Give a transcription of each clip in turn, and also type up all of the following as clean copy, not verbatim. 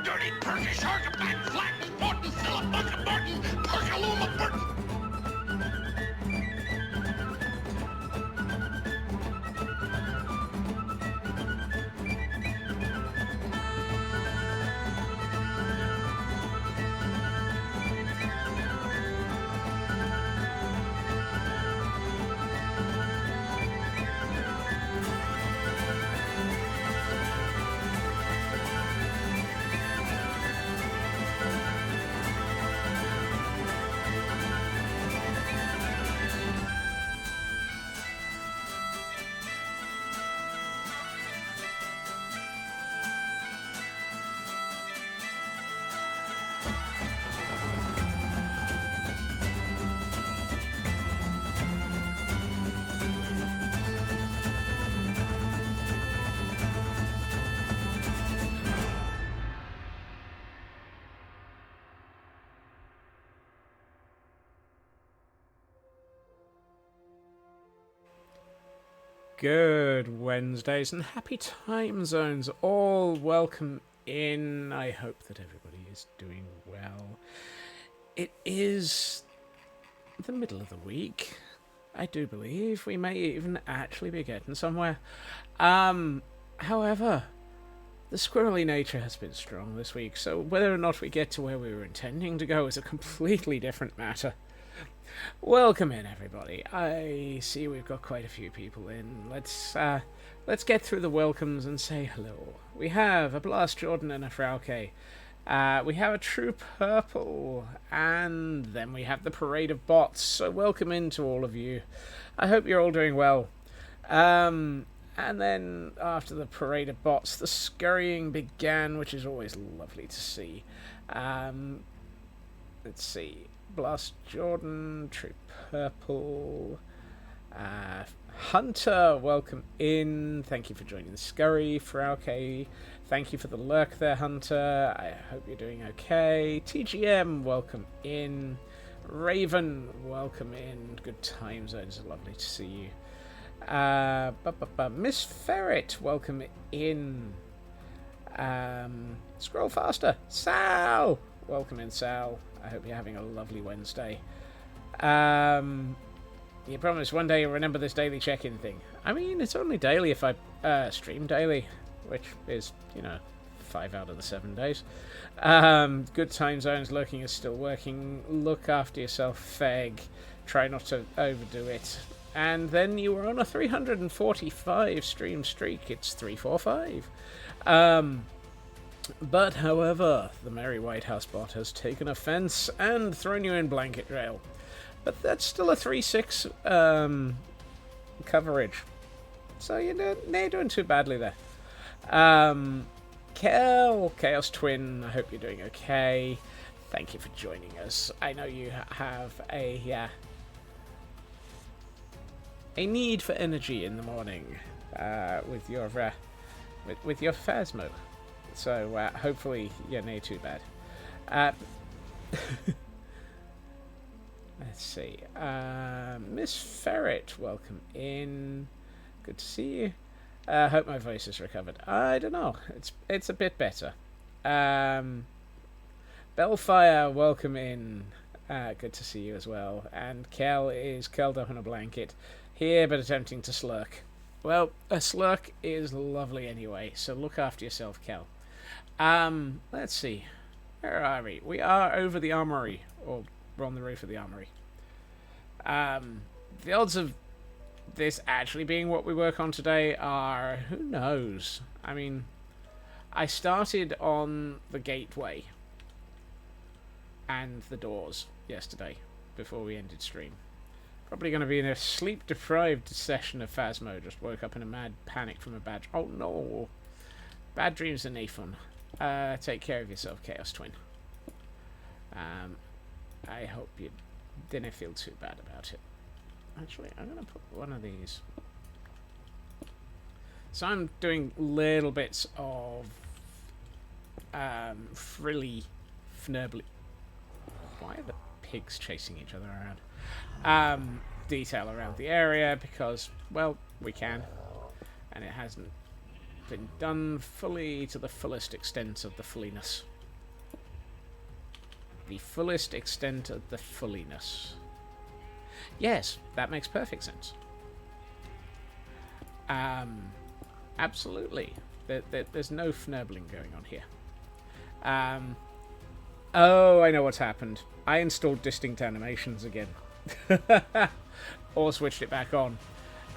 Dirty Turkish artifact, flat, Morton, Philip, Bunker, Martin, Perkaluma, Burton. Good Wednesdays and happy time zones. All welcome in. I hope that everybody is doing well. It is the middle of the week. I do believe we may even actually be getting somewhere. However, the squirrely nature has been strong this week, so whether or not we get to where we were intending to go is a completely different matter. Welcome in, everybody. I see we've got quite a few people in. Let's get through the welcomes and say hello. We have a Blast Jordan and a Frauke. We have a True Purple, and then we have the Parade of Bots. So welcome in to all of you. I hope you're all doing well. And then after the Parade of Bots, the scurrying began, which is always lovely to see. Let's see. Blast Jordan, True Purple, Hunter, welcome in. Thank you for joining the Scurry. Frauke, thank you for the lurk there, Hunter. I hope you're doing okay. TGM, welcome in. Raven, welcome in. Good time zones, lovely to see you. Miss Ferret, welcome in. Scroll faster. Sal, welcome in, Sal. I hope you're having a lovely Wednesday. You promise one day you'll remember this daily check-in thing. I mean, it's only daily if I stream daily, which is, 5 out of the 7 days. Good time zones, lurking is still working. Look after yourself, Feg. Try not to overdo it. And then you were on a 345 stream streak. It's 345. But, however, the Merry White House bot has taken offense and thrown you in blanket jail. But that's still a 3-6 coverage. So you're not doing too badly there. Kel, Chaos Twin, I hope you're doing okay. Thank you for joining us. I know you have a need for energy in the morning with your Phasmo. So, hopefully, you're not too bad. Let's see. Miss Ferret, welcome in. Good to see you. Hope my voice is recovered. I don't know. It's a bit better. Bellfire, welcome in. Good to see you as well. And Kel is curled up in a blanket here, but attempting to slurk. Well, a slurk is lovely anyway, so look after yourself, Kel. Let's see. Where are we? We are over the armoury, or we're on the roof of the armoury. The odds of this actually being what we work on today are, who knows? I mean, I started on the gateway and the doors yesterday before we ended stream. Probably going to be in a sleep-deprived session of Phasmo. Just woke up in a mad panic from a bad... Oh, no. Bad dreams are no fun. Take care of yourself, Chaos Twin. I hope you didn't feel too bad about it. Actually, I'm going to put one of these. So I'm doing little bits of frilly, fnurbly. Why are the pigs chasing each other around. Detail around the area because, well, we can. And it hasn't been done fully to the fullest extent of the fulliness. The fullest extent of the fulliness. Yes, that makes perfect sense. Absolutely. There's no fnurbling going on here. Oh, I know what's happened. I installed distinct animations again. Or switched it back on.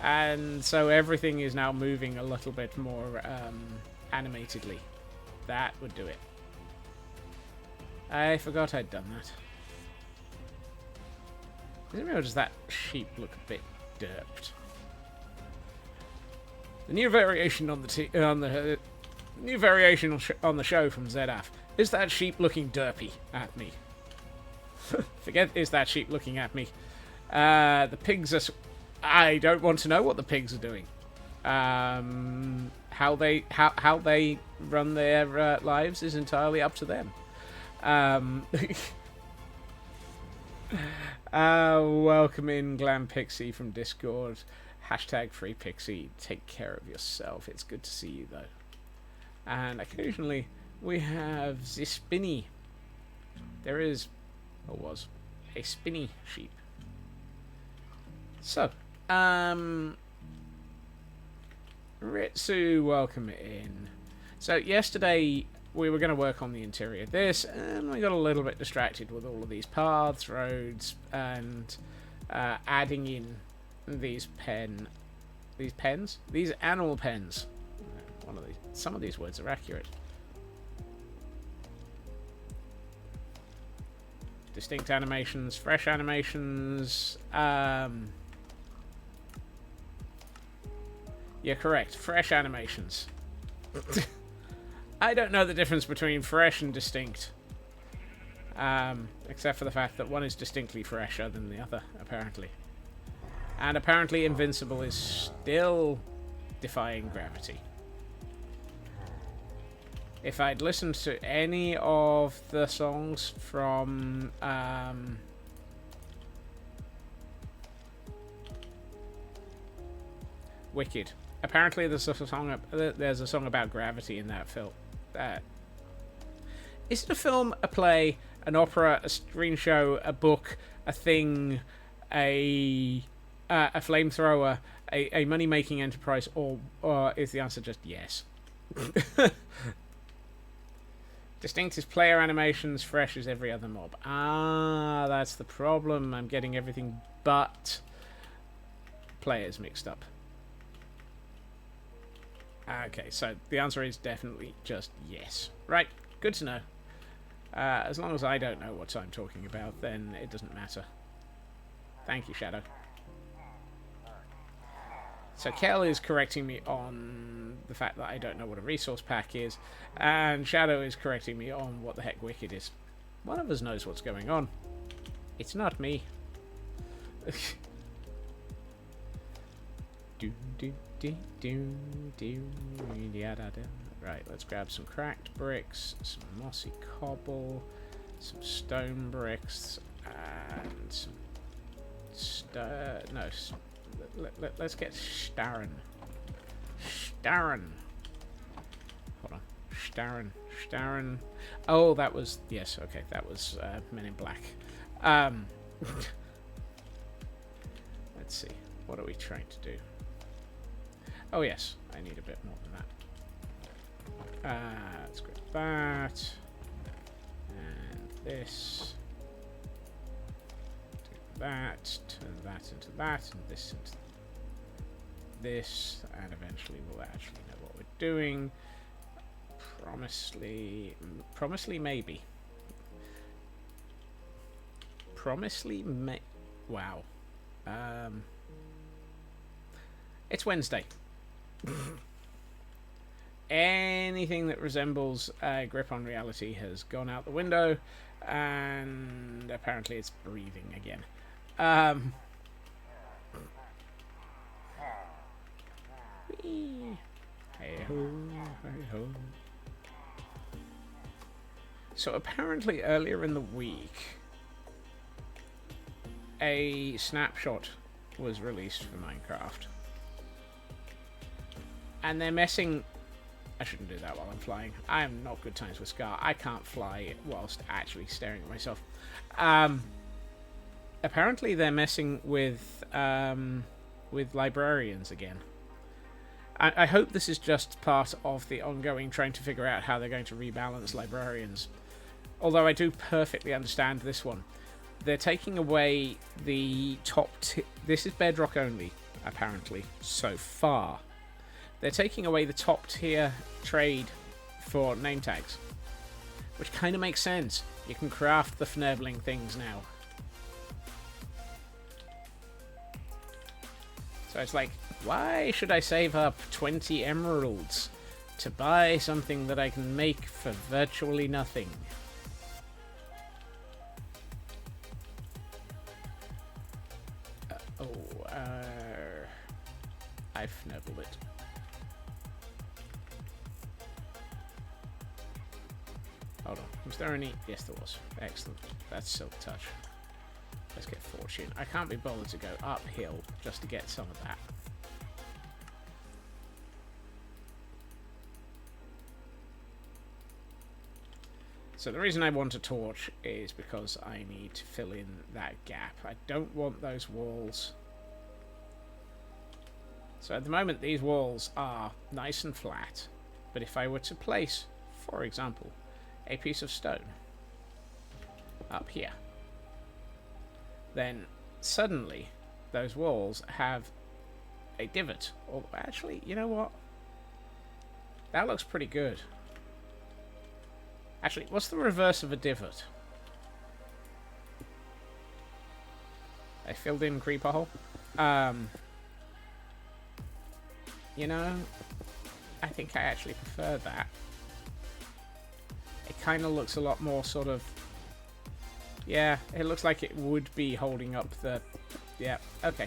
And so everything is now moving a little bit more animatedly. That would do it. I forgot I'd done that. Does that sheep look a bit derped? The new variation on the new variation on the show from ZF. Is that sheep looking derpy at me? Forget is that sheep looking at me. The pigs are... I don't want to know what the pigs are doing. How they run their lives is entirely up to them. Welcome in, Glam Pixie from Discord. Hashtag Free Pixie. Take care of yourself. It's good to see you though. And occasionally we have the spinny. There is, or was, a spinny sheep. So, Ritsu, welcome in. So yesterday we were going to work on the interior of this, and we got a little bit distracted with all of these paths, roads, and adding in these animal pens. Some of these words are accurate. Distinct animations, fresh animations. You're correct. Fresh animations. I don't know the difference between fresh and distinct. Except for the fact that one is distinctly fresher than the other, apparently. And apparently Invincible is still defying gravity. If I'd listened to any of the songs from... Wicked. Apparently there's a song about gravity in that film. Is it a film, a play, an opera, a screen show, a book, a thing, a flamethrower, a money-making enterprise, or is the answer just yes? Distinct is player animations, fresh is every other mob. Ah, that's the problem. I'm getting everything but players mixed up. Okay, so the answer is definitely just yes. Right, good to know. As long as I don't know what I'm talking about, then it doesn't matter. Thank you, Shadow. So Kel is correcting me on the fact that I don't know what a resource pack is, and Shadow is correcting me on what the heck Wicked is. One of us knows what's going on. It's not me. Right, let's grab some cracked bricks, some mossy cobble, some stone bricks, and some let's get Starren. Hold on. Starren. Oh, that was... Yes, okay. That was Men in Black. Let's see. What are we trying to do? Oh, yes. I need a bit more than that. Let's grab that. And this. Do that. Turn that into that. And this into this. And eventually we'll actually know what we're doing. Promisely maybe. Wow. It's Wednesday. Anything that resembles a grip on reality has gone out the window, and apparently it's breathing again. Hey ho, hey ho. So apparently earlier in the week, a snapshot was released for Minecraft. And they're messing... I shouldn't do that while I'm flying. I am not good times with Scar. I can't fly whilst actually staring at myself. Apparently they're messing with librarians again. I hope this is just part of the ongoing trying to figure out how they're going to rebalance librarians. Although I do perfectly understand this one. They're taking away the top... This is Bedrock only, apparently, so far. They're taking away the top tier trade for name tags. Which kind of makes sense. You can craft the fnebling things now. So it's like, why should I save up 20 emeralds to buy something that I can make for virtually nothing? I fnebbled it. Hold on. Was there any? Yes, there was. Excellent. That's Silk Touch. Let's get Fortune. I can't be bothered to go uphill just to get some of that. So the reason I want a torch is because I need to fill in that gap. I don't want those walls. So at the moment these walls are nice and flat. But if I were to place, for example, a piece of stone up here, then suddenly those walls have a divot. Or actually, you know what? That looks pretty good. Actually, what's the reverse of a divot? A filled-in creeper hole? You know, I think I actually prefer that. It kind of looks a lot more sort of... Yeah, it looks like it would be holding up the... Yeah, okay.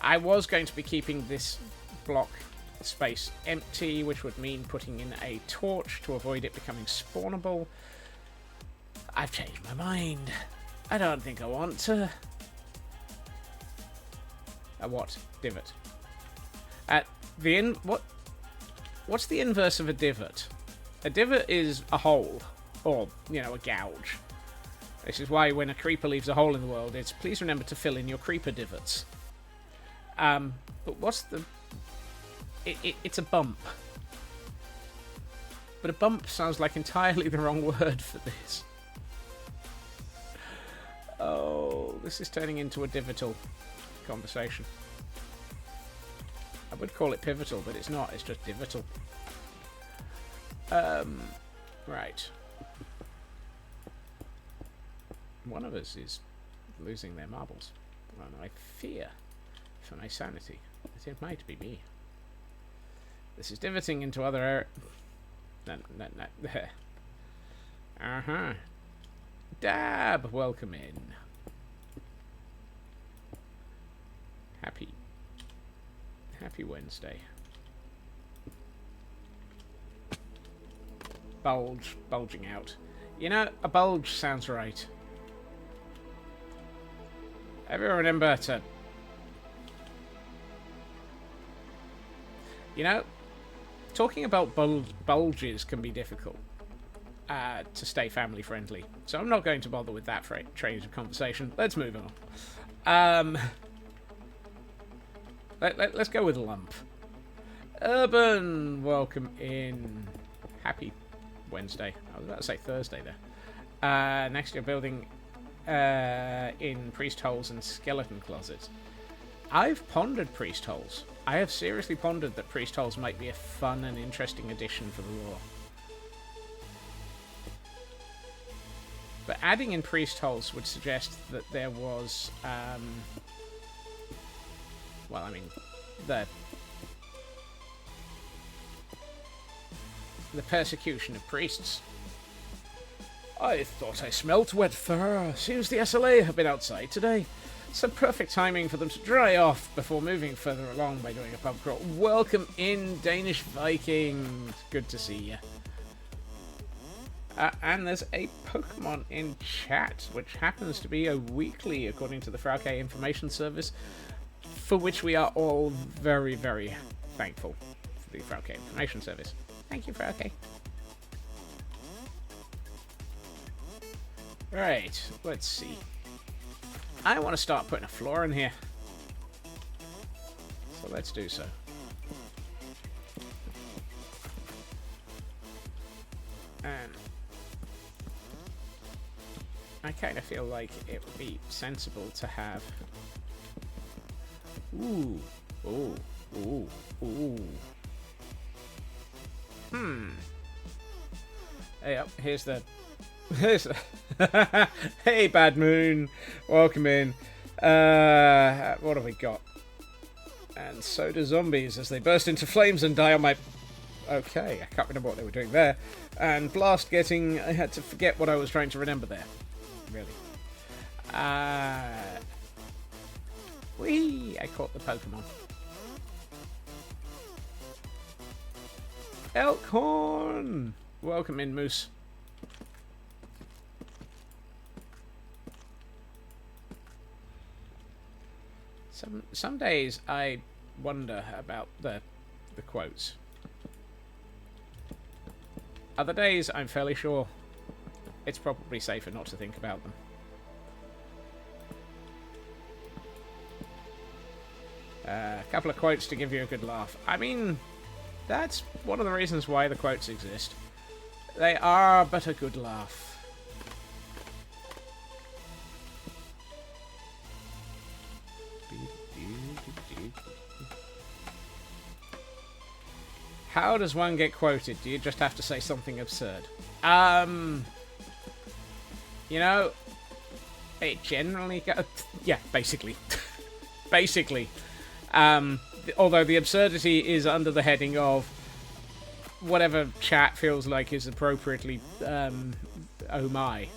I was going to be keeping this block space empty, which would mean putting in a torch to avoid it becoming spawnable. I've changed my mind. I don't think I want to. A what? Divot. What's the inverse of a divot? A divot is a hole, or, you know, a gouge. This is why when a creeper leaves a hole in the world, it's please remember to fill in your creeper divots. But what's the... It's a bump. But a bump sounds like entirely the wrong word for this. Oh, this is turning into a divotal conversation. I would call it pivotal, but it's not. It's just divotal. Right. One of us is losing their marbles. And I fear for my sanity that it might be me. This is divoting into other areas. No. Uh-huh. Dab, welcome in. Happy Wednesday. Bulging out. You know, a bulge sounds right. Everyone remember to... You know, talking about bulges can be difficult to stay family friendly. So I'm not going to bother with that train of conversation. Let's move on. Let's go with lump. Urban, welcome in. Happy Wednesday. I was about to say Thursday there. Next you're building in priest holes and skeleton closets. I've pondered priest holes. I have seriously pondered that priest holes might be a fun and interesting addition for the lore. But adding in priest holes would suggest that there was, well, I mean, the persecution of priests. I thought I smelt wet fur. Seems the SLA have been outside today. Some perfect timing for them to dry off before moving further along by doing a pub crawl. Welcome in, Danish Vikings. Good to see you. And there's a Pokemon in chat, which happens to be a weekly, according to the Frauke Information Service, for which we are all very, very thankful for the Frauke Information Service. Thank you, Frauke. Right, let's see. I want to start putting a floor in here. So let's do so. And I kind of feel like it would be sensible to have... Ooh. Ooh. Ooh. Ooh. Hey, up, here's the... Hey, Bad Moon. Welcome in. What have we got? And so do zombies as they burst into flames and die on my... Okay, I can't remember what they were doing there. And Blast getting... I had to forget what I was trying to remember there. Really. Whee! I caught the Pokemon. Elkhorn! Welcome in, Moose. Some days I wonder about the quotes. Other days I'm fairly sure it's probably safer not to think about them. A couple of quotes to give you a good laugh. I mean, that's one of the reasons why the quotes exist. They are but a good laugh. How does one get quoted? Do you just have to say something absurd? You know, it generally goes... Yeah, basically. Basically. Although the absurdity is under the heading of whatever chat feels like is appropriately, oh my.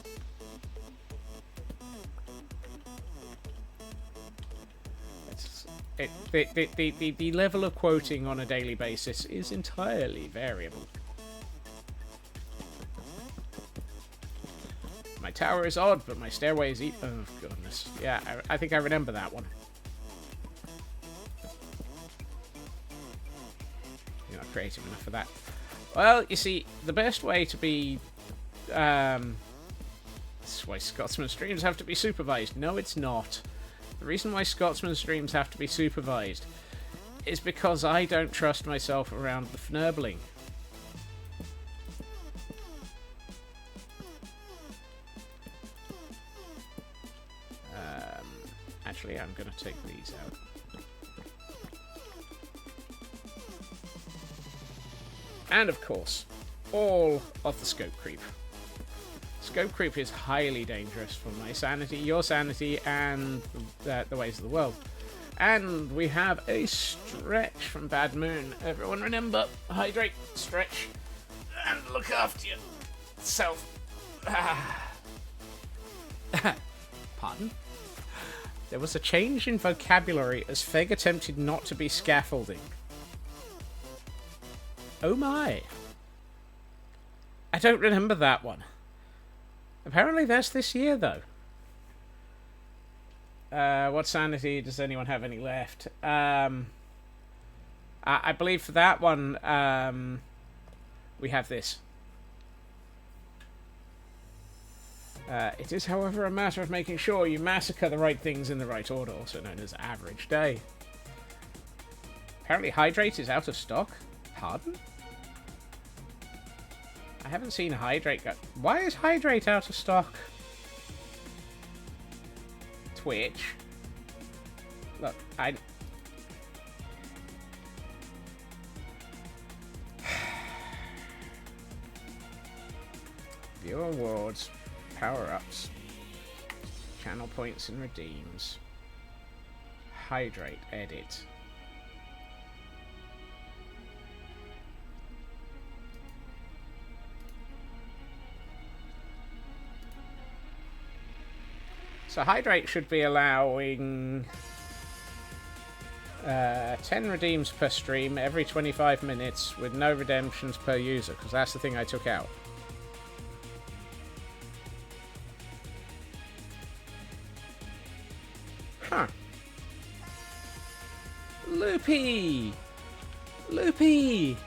The level of quoting on a daily basis is entirely variable. My tower is odd, but my stairway is oh goodness. Yeah, I think I remember that one. You're not creative enough for that. Well, you see, the best way to be... this is why Scotsman streams have to be supervised. No, it's not. The reason why Scotsman streams have to be supervised is because I don't trust myself around the fnurbling. Actually, I'm going to take these out. And of course, all of the scope creep. Scope creep is highly dangerous for my sanity, your sanity, and the ways of the world. And we have a stretch from Bad Moon. Everyone remember, hydrate, stretch, and look after yourself. Pardon? There was a change in vocabulary as Feg attempted not to be scaffolding. Oh my. I don't remember that one. Apparently that's this year, though. What sanity does anyone have any left? I believe for that one, we have this. It is, however, a matter of making sure you massacre the right things in the right order, also known as average day. Apparently Hydrate is out of stock. Pardon? I haven't seen Hydrate go... Why is Hydrate out of stock? Twitch. Look, View awards, power-ups, channel points and redeems. Hydrate, edit. So Hydrate should be allowing 10 redeems per stream every 25 minutes with no redemptions per user, because that's the thing I took out. Huh. Loopy! Loopy!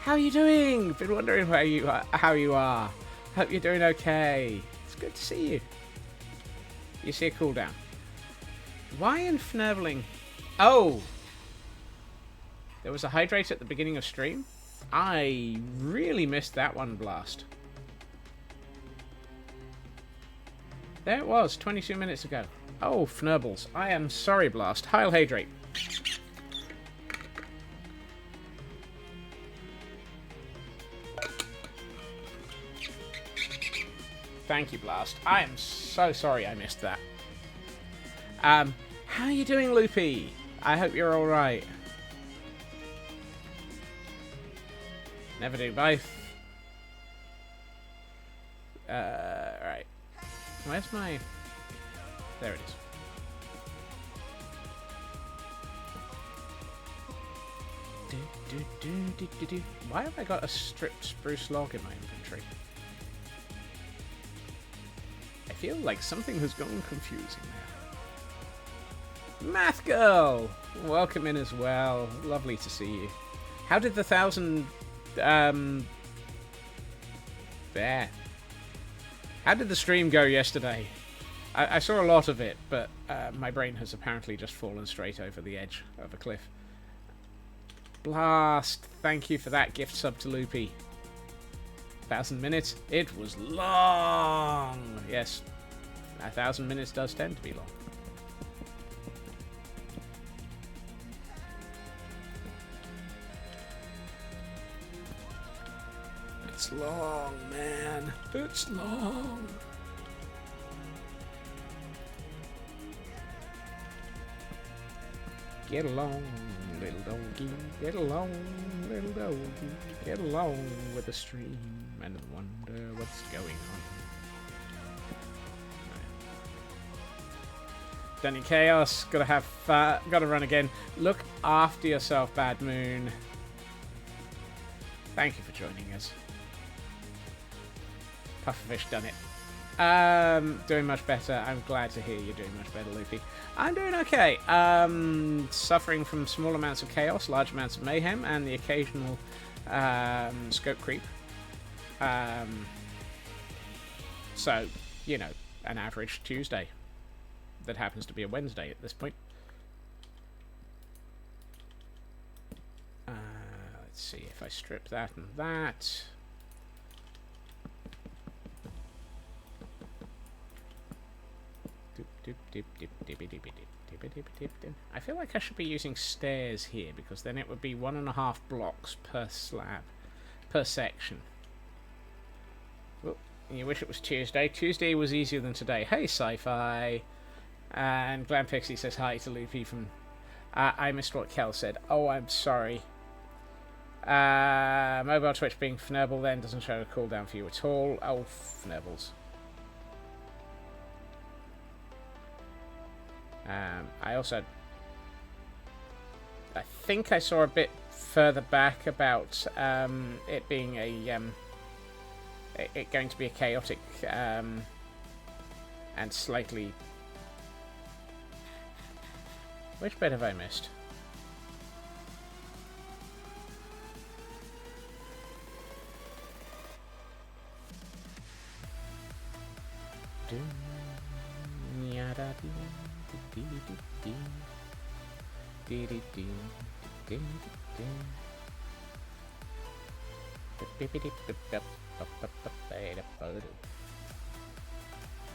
How you doing? Been wondering how you are. Hope you're doing okay. It's good to see you. You see a cooldown. Why in Fnervling? Oh! There was a hydrate at the beginning of stream? I really missed that one, Blast. There it was, 22 minutes ago. Oh, Fnurbles. I am sorry, Blast. Heil hydrate. Thank you, Blast. I am so sorry I missed that. How are you doing, Loopy? I hope you're alright. Never do both. Right. Where's my... There it is. Why have I got a stripped spruce log in my inventory? I feel like something has gone confusing there. Math Girl! Welcome in as well. Lovely to see you. How did the 1,000... there. How did the stream go yesterday? I saw a lot of it, but my brain has apparently just fallen straight over the edge of a cliff. Blast! Thank you for that gift sub to Loopy. 1,000 minutes? It was long! Yes, 1,000 minutes does tend to be long. It's long, man. It's long. Get along, little doggy. Get along, little doggy. Get along with the stream and wonder what's going on. Done in chaos. Gotta run again. Look after yourself, Bad Moon. Thank you for joining us. Pufferfish done it. Doing much better. I'm glad to hear you're doing much better, Loopy. I'm doing okay. Suffering from small amounts of chaos, large amounts of mayhem, and the occasional scope creep. So, you know, an average Tuesday. That happens to be a Wednesday at this point. Let's see if I strip that and that. I feel like I should be using stairs here because then it would be 1.5 blocks per slab, per section. Well, you wish it was Tuesday. Tuesday was easier than today. Hey, Sci-Fi. And Glam Pixie says hi to Loopy from... I missed what Kel said. Oh, I'm sorry. Mobile Twitch being Fnerble then doesn't show a cooldown for you at all. Oh, Fnerbles. I think I saw a bit further back about it being a it going to be a chaotic and slightly. Which bit have I missed?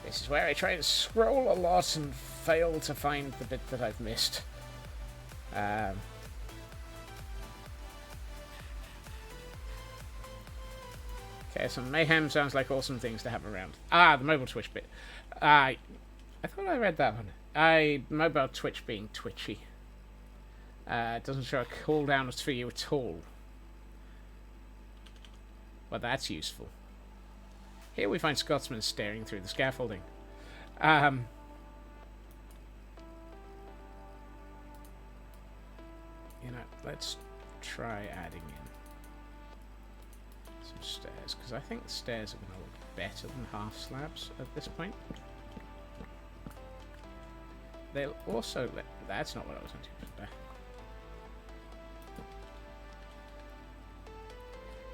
This is where I try and scroll a lot and fail to find the bit that I've missed. Okay, some mayhem sounds like awesome things to have around. Ah, the mobile Twitch bit. I thought I read that one. Mobile Twitch being twitchy. It doesn't show a cooldown for you at all. Well, that's useful. Here we find Scotsman staring through the scaffolding. You know, let's try adding in some stairs, because I think stairs are going to look better than half slabs at this point. they'll also... That's not what I was anticipating.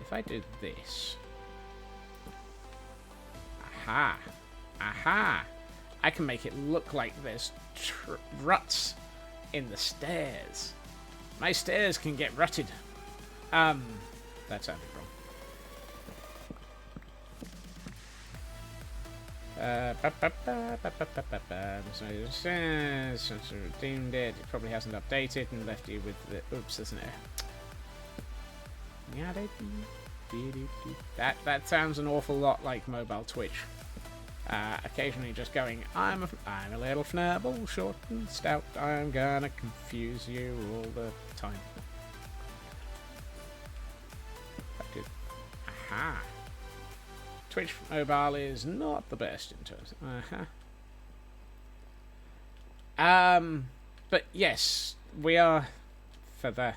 If I did this... Aha! Aha! I can make it look like there's ruts in the stairs. My stairs can get rutted. That sounded wrong. Since I redeemed it, it probably hasn't updated and left you with the... Oops, there's an error. That sounds an awful lot like mobile Twitch. Occasionally just going, I'm a little fnurble, short and stout, I'm gonna confuse you all the time. Aha! Twitch mobile is not the best in terms of... But yes, we are, for the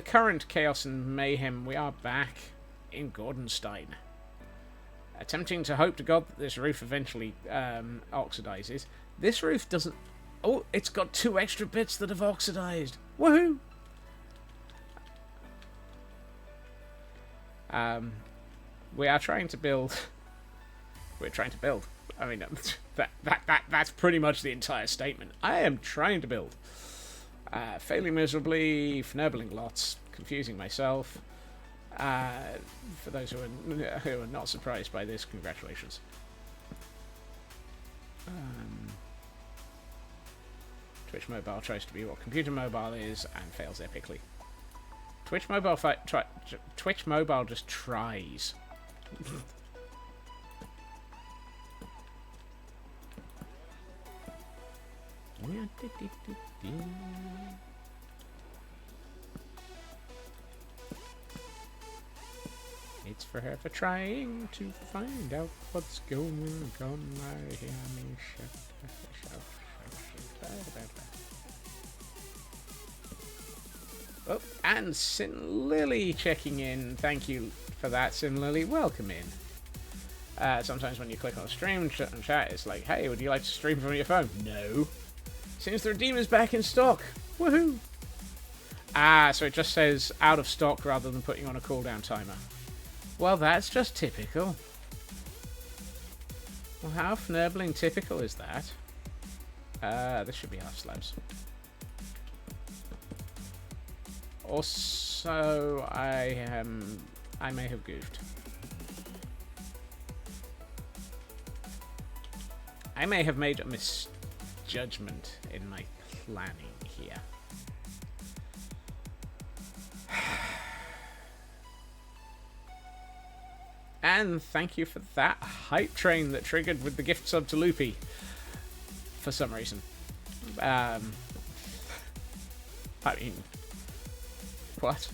current Chaos and Mayhem, we are back in Gordonstein. Attempting to hope to God that this roof eventually oxidizes. This roof doesn't... Oh, it's got 2 extra bits that have oxidized. Woohoo! We are trying to build... We're trying to build. I mean, that's pretty much the entire statement. I am trying to build. Failing miserably, fnurbling lots, confusing myself. For those who are not surprised by this, congratulations. Twitch Mobile tries to be what Computer Mobile is and fails epically. Twitch Mobile just tries. It's for her for trying to find out what's going on. I hear me shout. Oh, and Sin Lily checking in. Thank you for that, Sin Lily. Welcome in. Sometimes when you click on stream and chat, it's like, hey, would you like to stream from your phone? No. Seems the Redeemer's back in stock. Woohoo! So it just says out of stock rather than putting on a cooldown timer. Well, that's just typical. Well, how fnurbling typical is that? This should be half slabs. Also, I may have goofed. I may have made a misjudgment in my planning here. And thank you for that hype train that triggered with the gift sub to Loopy. For some reason. I mean... What?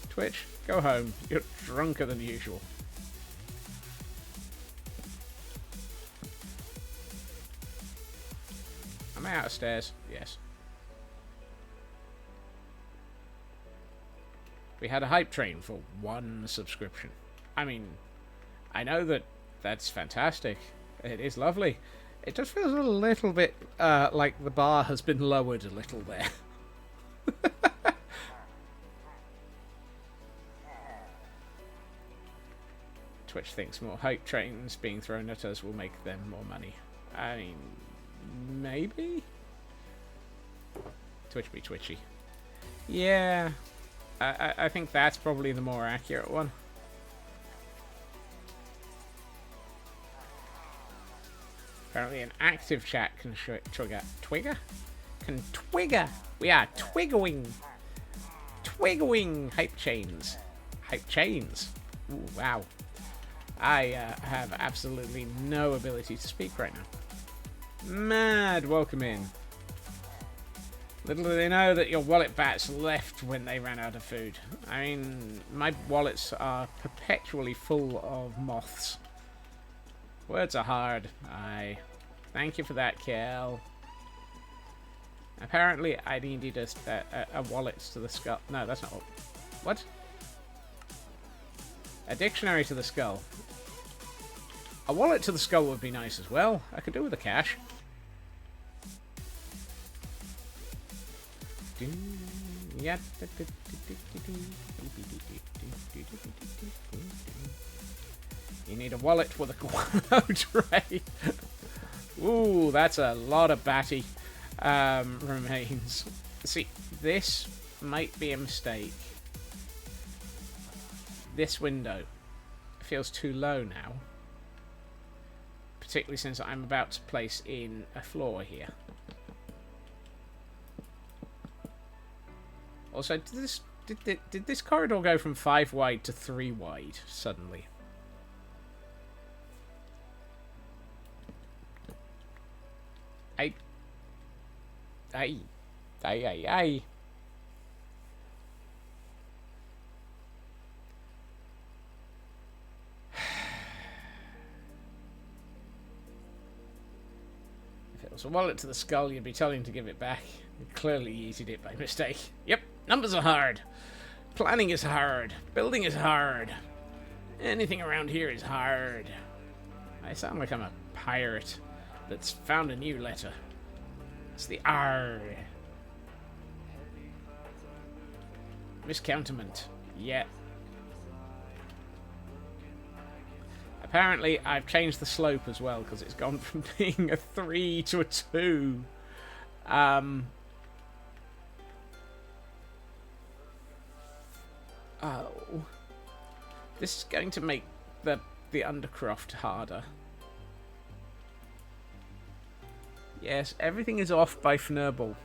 Twitch, go home. You're drunker than usual. Am I out of stairs? Yes. We had a hype train for 1 subscription. I mean, I know that that's fantastic. It is lovely. It just feels a little bit like the bar has been lowered a little there. Twitch thinks more hype trains being thrown at us will make them more money. I mean, maybe? Twitch be twitchy. Yeah. I think that's probably the more accurate one. Apparently an active chat can trigger? Can twigger! We are twiggering! Twiggering hype chains. Hype chains. Ooh, wow. I have absolutely no ability to speak right now. Mad, welcome in. Little do they know that your wallet bats left when they ran out of food. I mean, my wallets are perpetually full of moths. Words are hard. Aye. Thank you for that, Kel. Apparently, I needed a wallet to the skull. No, that's not what? A dictionary to the skull. A wallet to the skull would be nice as well. I could do with the cash. Yeah. You need a wallet with a guano tray. Ooh, that's a lot of batty remains. See, this might be a mistake. This window feels too low now. Particularly since I'm about to place in a floor here. Also, did this corridor go from 5 wide to 3 wide suddenly? Ay. If it was a wallet to the skull, you'd be telling to give it back. You clearly yeeted it by mistake. Yep, numbers are hard. Planning is hard. Building is hard. Anything around here is hard. I sound like I'm a pirate that's found a new letter. It's the R. Miscounterment. Yeah. Apparently, I've changed the slope as well, because it's gone from being a 3 to a 2. Oh. This is going to make the undercroft harder. Yes, everything is off by Fnurble.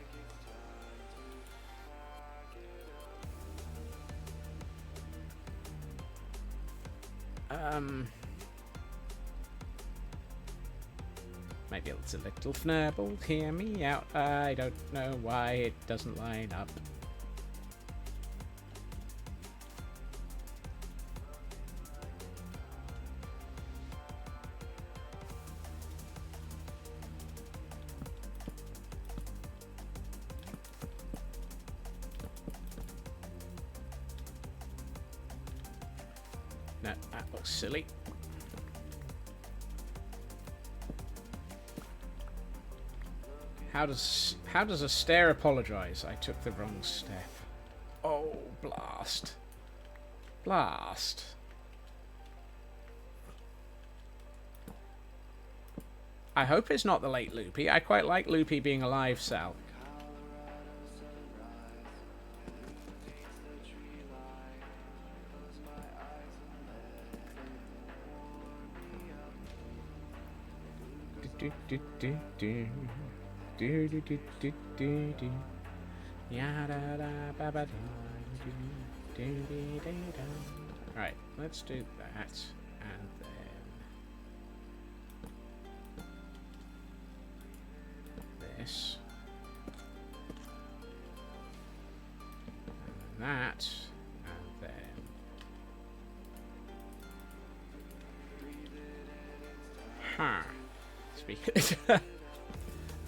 Maybe it's a little Fnurble. Hear me out. I don't know why it doesn't line up. No, that looks silly. How does a stair apologize? I took the wrong step. Oh, blast. Blast. I hope it's not the late Loopy. I quite like Loopy being alive, Sal. Right, let's do that, and then this, and that, and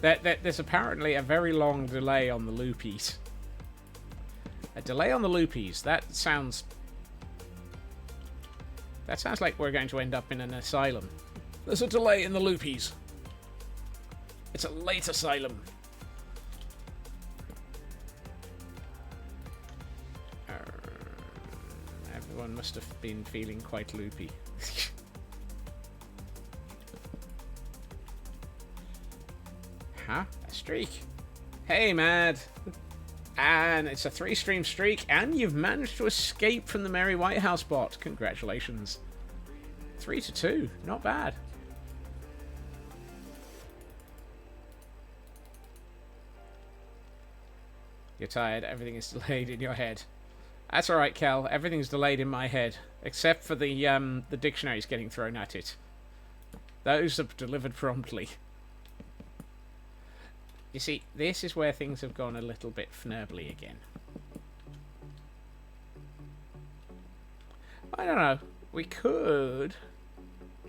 then there's apparently a very long delay on the loopies. A delay on the loopies. That sounds like we're going to end up in an asylum. There's a delay in the loopies. It's a late asylum. Everyone must have been feeling quite loopy. Huh? A streak? Hey, Mad! And it's a 3-stream streak, and you've managed to escape from the Merry White House bot. Congratulations. 3 to 2. Not bad. You're tired. Everything is delayed in your head. That's alright, Kel. Everything's delayed in my head. Except for the dictionaries getting thrown at it. Those are delivered promptly. You see, this is where things have gone a little bit fnurbly again. I don't know. We could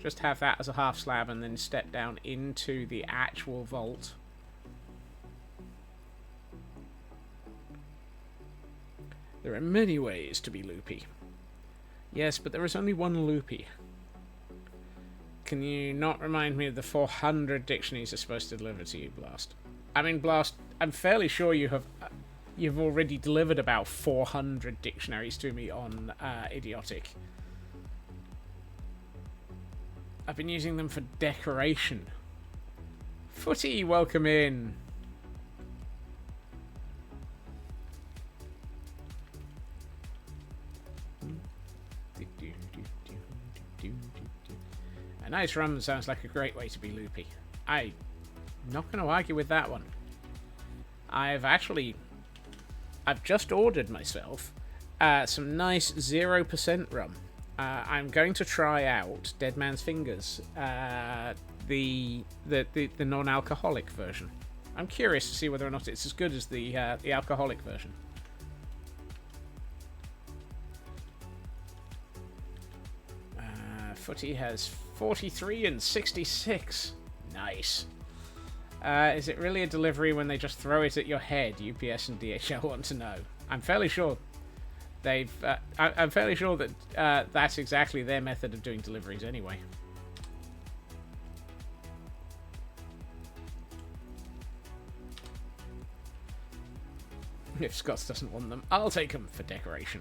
just have that as a half slab and then step down into the actual vault. There are many ways to be loopy. Yes, but there is only one loopy. Can you not remind me of the 400 dictionaries are supposed to deliver to you, Blast? I mean, Blast, I'm fairly sure you've already delivered about 400 dictionaries to me on Idiotic. I've been using them for decoration. Footy, welcome in. A nice rum sounds like a great way to be loopy. I'm not going to argue with that one. I've just ordered myself some nice 0% rum. I'm going to try out Dead Man's Fingers, the non-alcoholic version. I'm curious to see whether or not it's as good as the alcoholic version. Footy has 43 and 66. Nice. Is it really a delivery when they just throw it at your head? UPS and DHL want to know. I'm fairly sure they've. I'm fairly sure that that's exactly their method of doing deliveries anyway. If Scots doesn't want them, I'll take them for decoration.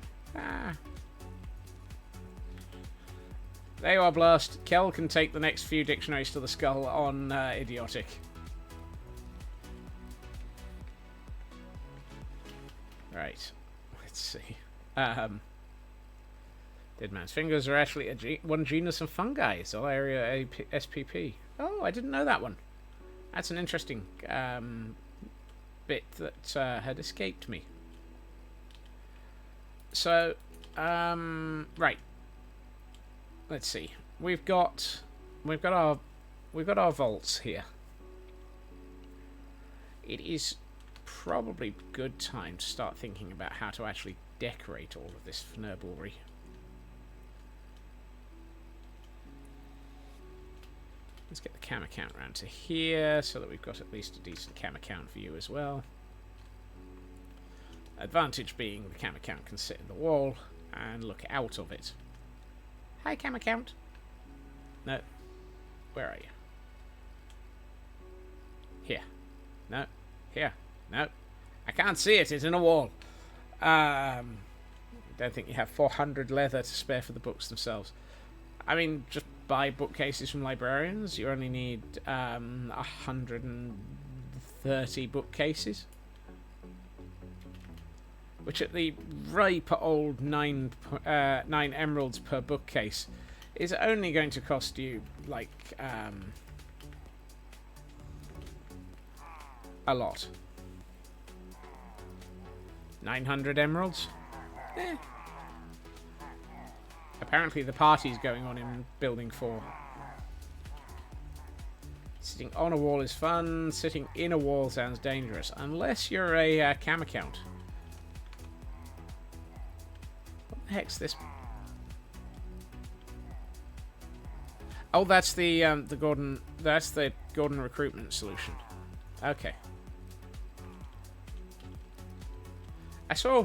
There you are, Blast. Kel can take the next few dictionaries to the skull on Idiotic. Right. Let's see. Dead Man's Fingers are actually one genus of fungi. Zolaria SPP. Oh, I didn't know that one. That's an interesting bit that had escaped me. So, right. Let's see. We've got our vaults here. It is probably a good time to start thinking about how to actually decorate all of this fnurblery. Let's get the camera count around to here so that we've got at least a decent camera count view as well. Advantage being the camera count can sit in the wall and look out of it. Hi, camera count. No. Where are you? Here. No. Here. No. I can't see it. It's in a wall. Don't think you have 400 leather to spare for the books themselves. I mean, just buy bookcases from librarians. You only need 130 bookcases. Which at the ripe old 9 emeralds per bookcase is only going to cost you, like, a lot. 900 emeralds? Eh. Apparently the party's going on in Building 4. Sitting on a wall is fun. Sitting in a wall sounds dangerous. Unless you're a camera count. What the heck's this? Oh, that's the Gordon. That's the Gordon recruitment solution. Okay. I saw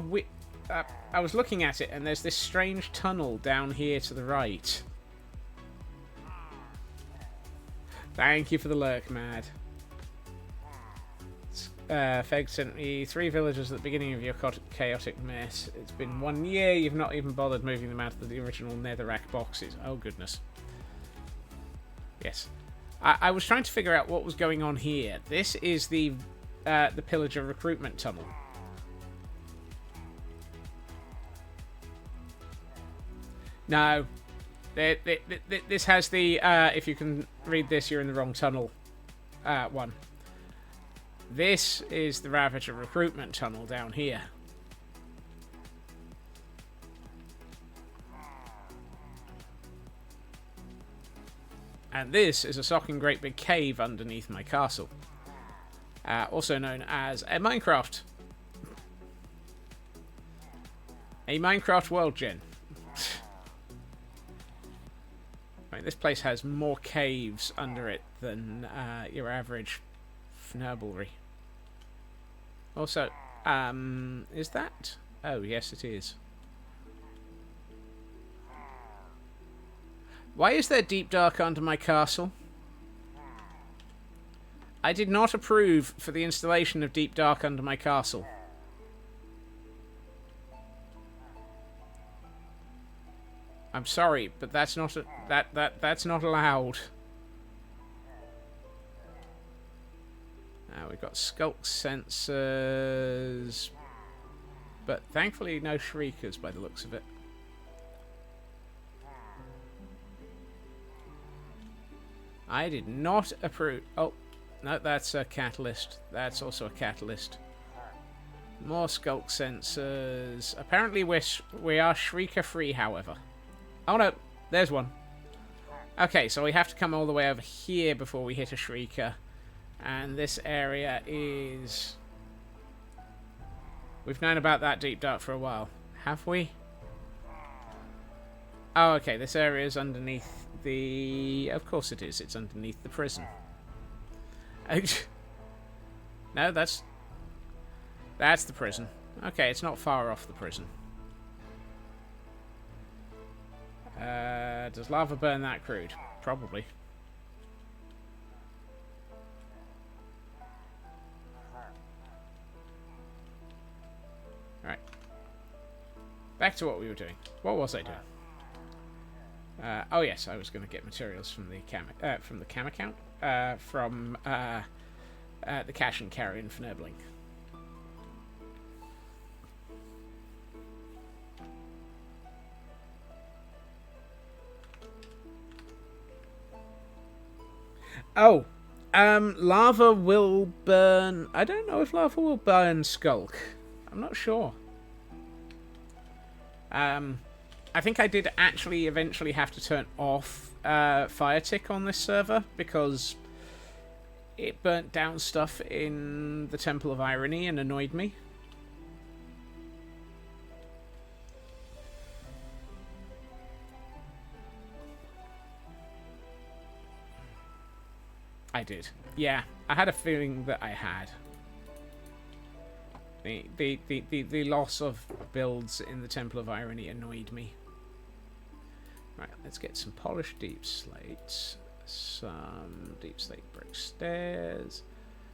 I was looking at it, and there's this strange tunnel down here to the right. Thank you for the lurk, Mad. Feg sent me 3 villagers at the beginning of your chaotic mess. It's been 1 year, you've not even bothered moving them out of the original netherrack boxes. Oh, goodness. Yes. I was trying to figure out what was going on here. This is the pillager recruitment tunnel. No. This has the, if you can read this, you're in the wrong tunnel one. This is the Ravager recruitment tunnel down here. And this is a socking great big cave underneath my castle. Also known as a Minecraft. A Minecraft world gen. I mean, this place has more caves under it than your average fnurblery. Also, is that? Oh, yes, it is. Why is there deep dark under my castle? I did not approve for the installation of deep dark under my castle. I'm sorry, but that's not that's not allowed. We've got skulk sensors, but thankfully no shriekers by the looks of it. I did not approve. Oh, no, that's a catalyst. That's also a catalyst. More skulk sensors. Apparently we are shrieker free, however. Oh no, there's one. Okay, so we have to come all the way over here before we hit a shrieker. And this area is... We've known about that deep dark for a while. Have we? Oh, okay, this area is underneath the... Of course it is, it's underneath the prison. No, that's the prison. Okay, it's not far off the prison. Does lava burn that crude? Probably. Alright. Back to what we were doing. What was I doing? Oh yes, I was going to get materials from the cam account. From the cash and carry in Fnebling. Oh, lava will burn... I don't know if lava will burn Skulk. I'm not sure. I think I did actually eventually have to turn off fire tick on this server because it burnt down stuff in the Temple of Irony and annoyed me. I did. Yeah, I had a feeling that I had. The loss of builds in the Temple of Irony annoyed me. Right, let's get some polished deep slates, some deep slate brick stairs,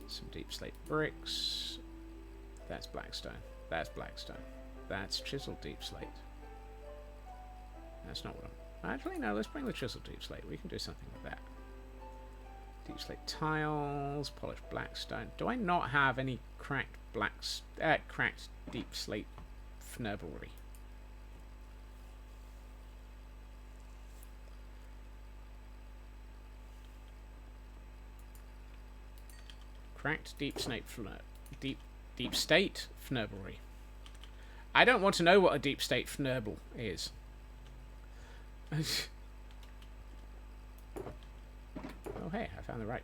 some deep slate bricks. That's blackstone. That's blackstone. That's chiseled deep slate. That's not what I'm... Actually, no, let's bring the chiseled deep slate. We can do something with that. Deep slate tiles, polished blackstone. Do I not have any cracked cracked deep slate fneblery? Cracked deep state fneblery. I don't want to know what a deep state fnerble is. Oh hey, I found the right.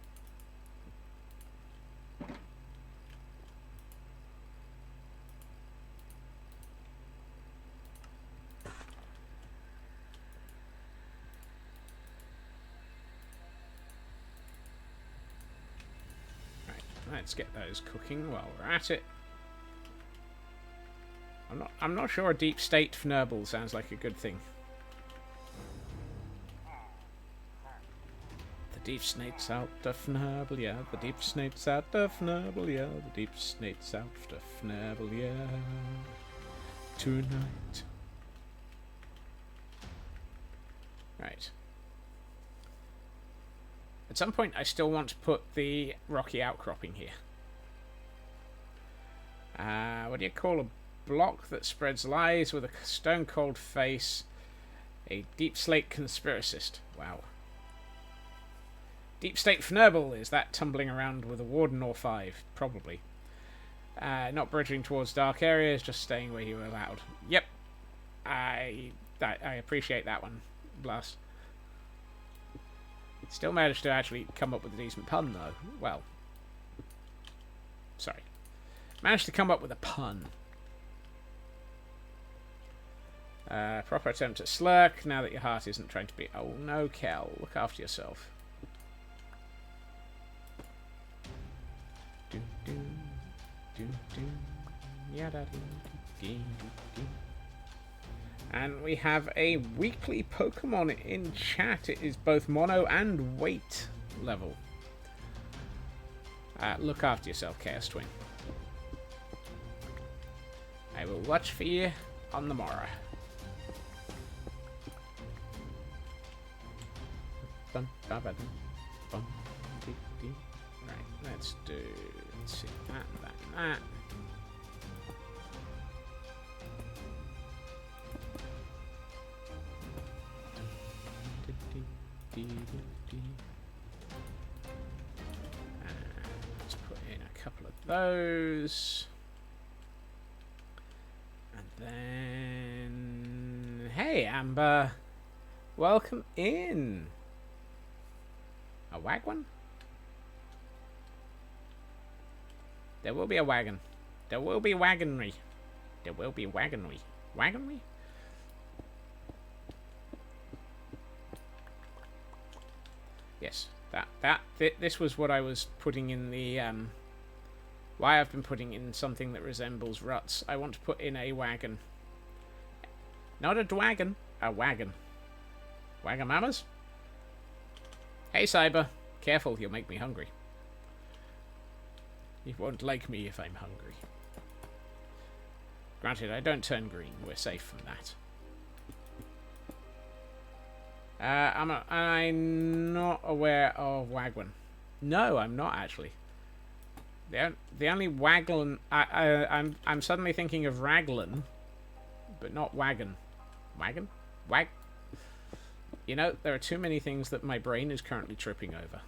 Right, let's get those cooking while we're at it. I'm not sure a deep state fnerble sounds like a good thing. The deep snake's out of Fnebble, yeah. The deep snake's out of Fnebble, yeah. The deep snake's out of Fnebble, yeah. Tonight. Right. At some point, I still want to put the rocky outcropping here. What do you call a block that spreads lies with a stone-cold face? A deep slate conspiracist. Wow. Deep State Fnebble, is that tumbling around with a warden or 5? Probably. Not bridging towards dark areas, just staying where you were allowed. Yep. I appreciate that one, Blast. Still managed to actually come up with a decent pun, though. Well. Sorry. Managed to come up with a pun. Proper attempt at slurk, now that your heart isn't trying to be... Oh no, Kel. Look after yourself. And we have a weekly Pokemon in chat. It is both mono and weight level. Look after yourself, Chaos Twin. I will watch for you on the morrow. Right, let's see that and that and that. Let's put in a couple of those. And then... Hey, Amber! Welcome in! A wagon? There will be a wagon. There will be wagonry. There will be wagonry. Wagonry? Yes, this was what I was putting in the, why I've been putting in something that resembles ruts. I want to put in a wagon. Not a dwagon, a wagon. Wagamamas? Hey, Cyber. Careful, you'll make me hungry. You won't like me if I'm hungry. Granted, I don't turn green. We're safe from that. I'm not aware of Wagwan. No, I'm not actually. The only Waglan I'm suddenly thinking of Raglan, but not Wagon. Wagon? Wag. You know, there are too many things that my brain is currently tripping over.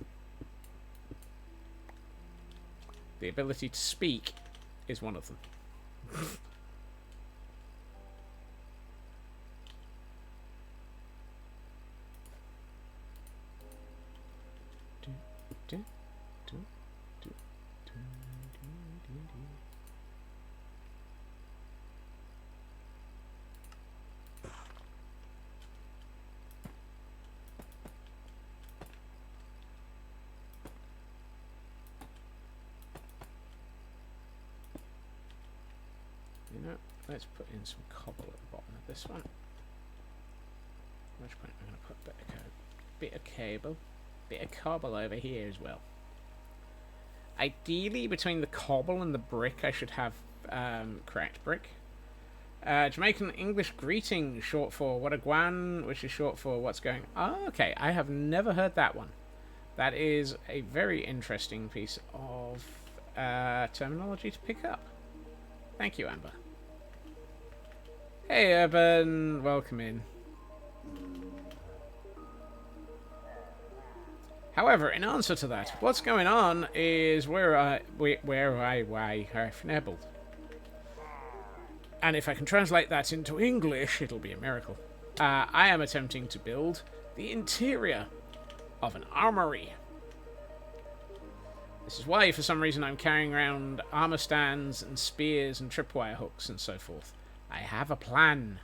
The ability to speak is one of them. You know, let's put in some cobble at the bottom of this one. At which point I'm going to put a bit of cable, bit of cobble over here as well. Ideally, between the cobble and the brick, I should have cracked brick. Jamaican English greeting, short for what a guan, which is short for what's going. Oh, okay, I have never heard that one. That is a very interesting piece of terminology to pick up. Thank you, Amber. Hey, Urban, welcome in. However, in answer to that, what's going on is where I have nibbled. And if I can translate that into English, it'll be a miracle. I am attempting to build the interior of an armoury. This is why, for some reason, I'm carrying around armour stands and spears and tripwire hooks and so forth. I have a plan.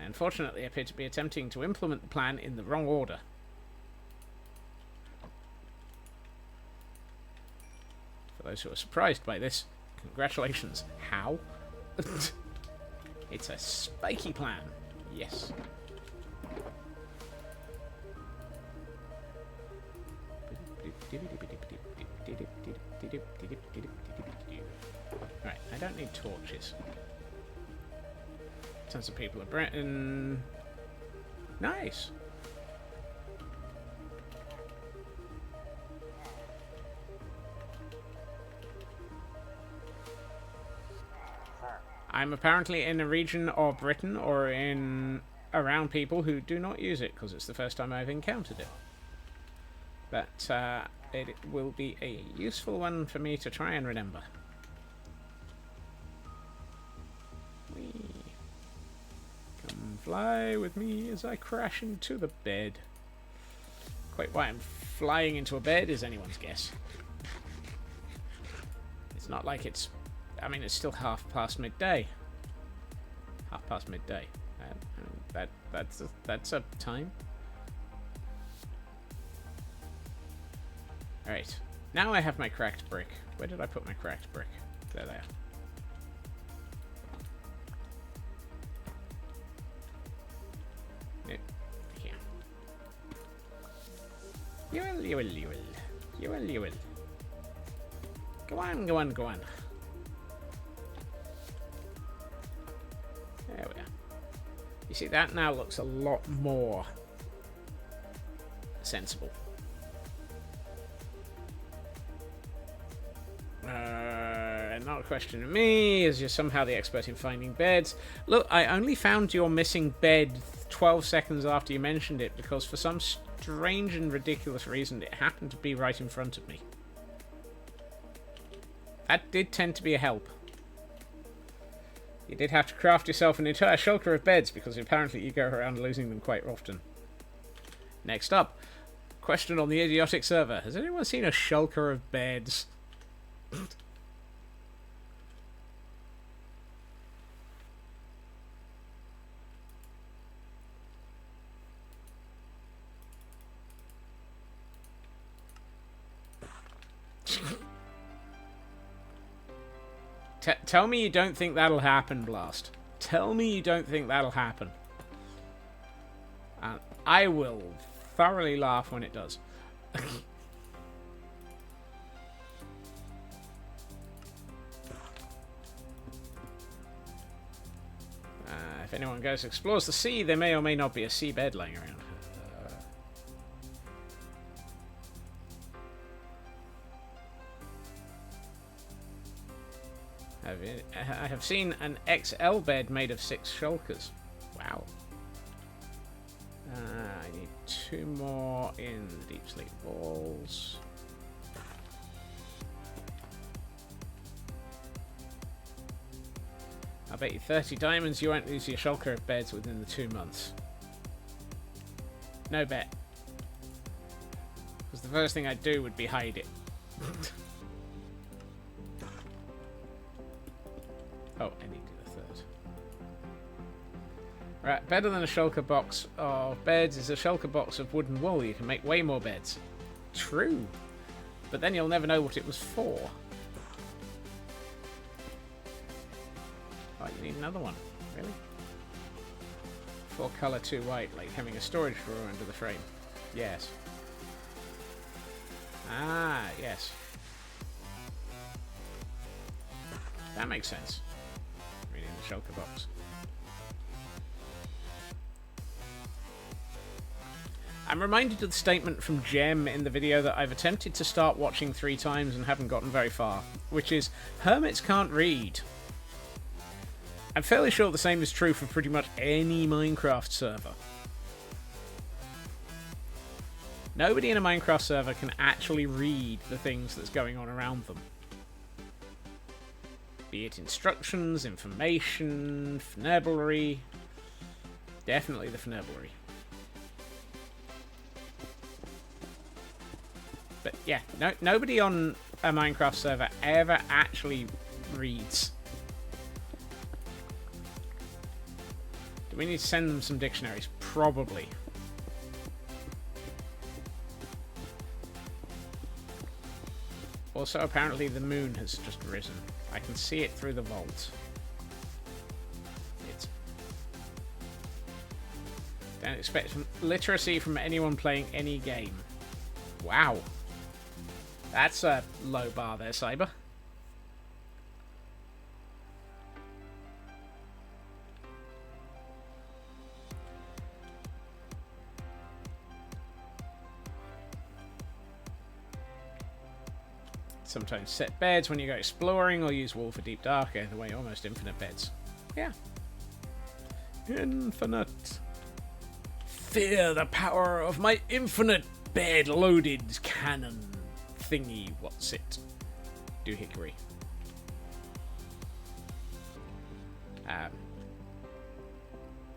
I unfortunately appear to be attempting to implement the plan in the wrong order. For those who are surprised by this, congratulations. How? It's a spiky plan. Yes. Right, I don't need torches. Tons of people of Britain. Nice. I'm apparently in a region of Britain or around people who do not use it because it's the first time I've encountered it. But it will be a useful one for me to try and remember. Whee. Come fly with me as I crash into the bed. Quite why I'm flying into a bed is anyone's guess. It's not like it's... I mean, it's still half past midday. Half past midday. That's a time. Alright. Now I have my cracked brick. Where did I put my cracked brick? There they are. You will, you will, you will. You will, you will. Go on, go on, go on. There we are. You see, that now looks a lot more sensible. Not a question of me, as you're somehow the expert in finding beds. Look, I only found your missing bed 12 seconds after you mentioned it, because for some strange and ridiculous reason, it happened to be right in front of me. That did tend to be a help. You did have to craft yourself an entire shulker of beds, because apparently you go around losing them quite often. Next up, question on the idiotic server. Has anyone seen a shulker of beds? Tell me you don't think that'll happen, Blast. Tell me you don't think that'll happen. And I will thoroughly laugh when it does. If anyone goes and explores the sea, there may or may not be a seabed laying around. I have seen an XL bed made of 6 shulkers. Wow. I need 2 more in the deep sleep balls. I bet you 30 diamonds you won't lose your shulker of beds within the 2 months. No bet. Because the first thing I'd do would be hide it. Oh, I need a 3rd. Right, better than a shulker box of beds is a shulker box of wooden wool. You can make way more beds. True. But then you'll never know what it was for. Oh, you need another one. Really? 4 colour, 2 white, like having a storage drawer under the frame. Yes. Ah, yes. That makes sense. Reading the shulker box. I'm reminded of the statement from Jem in the video that I've attempted to start watching 3 times and haven't gotten very far, which is, hermits can't read. I'm fairly sure the same is true for pretty much any Minecraft server. Nobody in a Minecraft server can actually read the things that's going on around them. Be it instructions, information, fneblery. Definitely the fneblery. But yeah, nobody on a Minecraft server ever actually reads. Do we need to send them some dictionaries? Probably. Also, apparently the moon has just risen. I can see it through the vault. It's... Don't expect literacy from anyone playing any game. Wow. That's a low bar there, Cyber. Sometimes set beds when you go exploring, or use wool for deep dark. Either way, almost infinite beds. Yeah. Infinite. Fear the power of my infinite bed-loaded cannon thingy. What's it? Doohickory.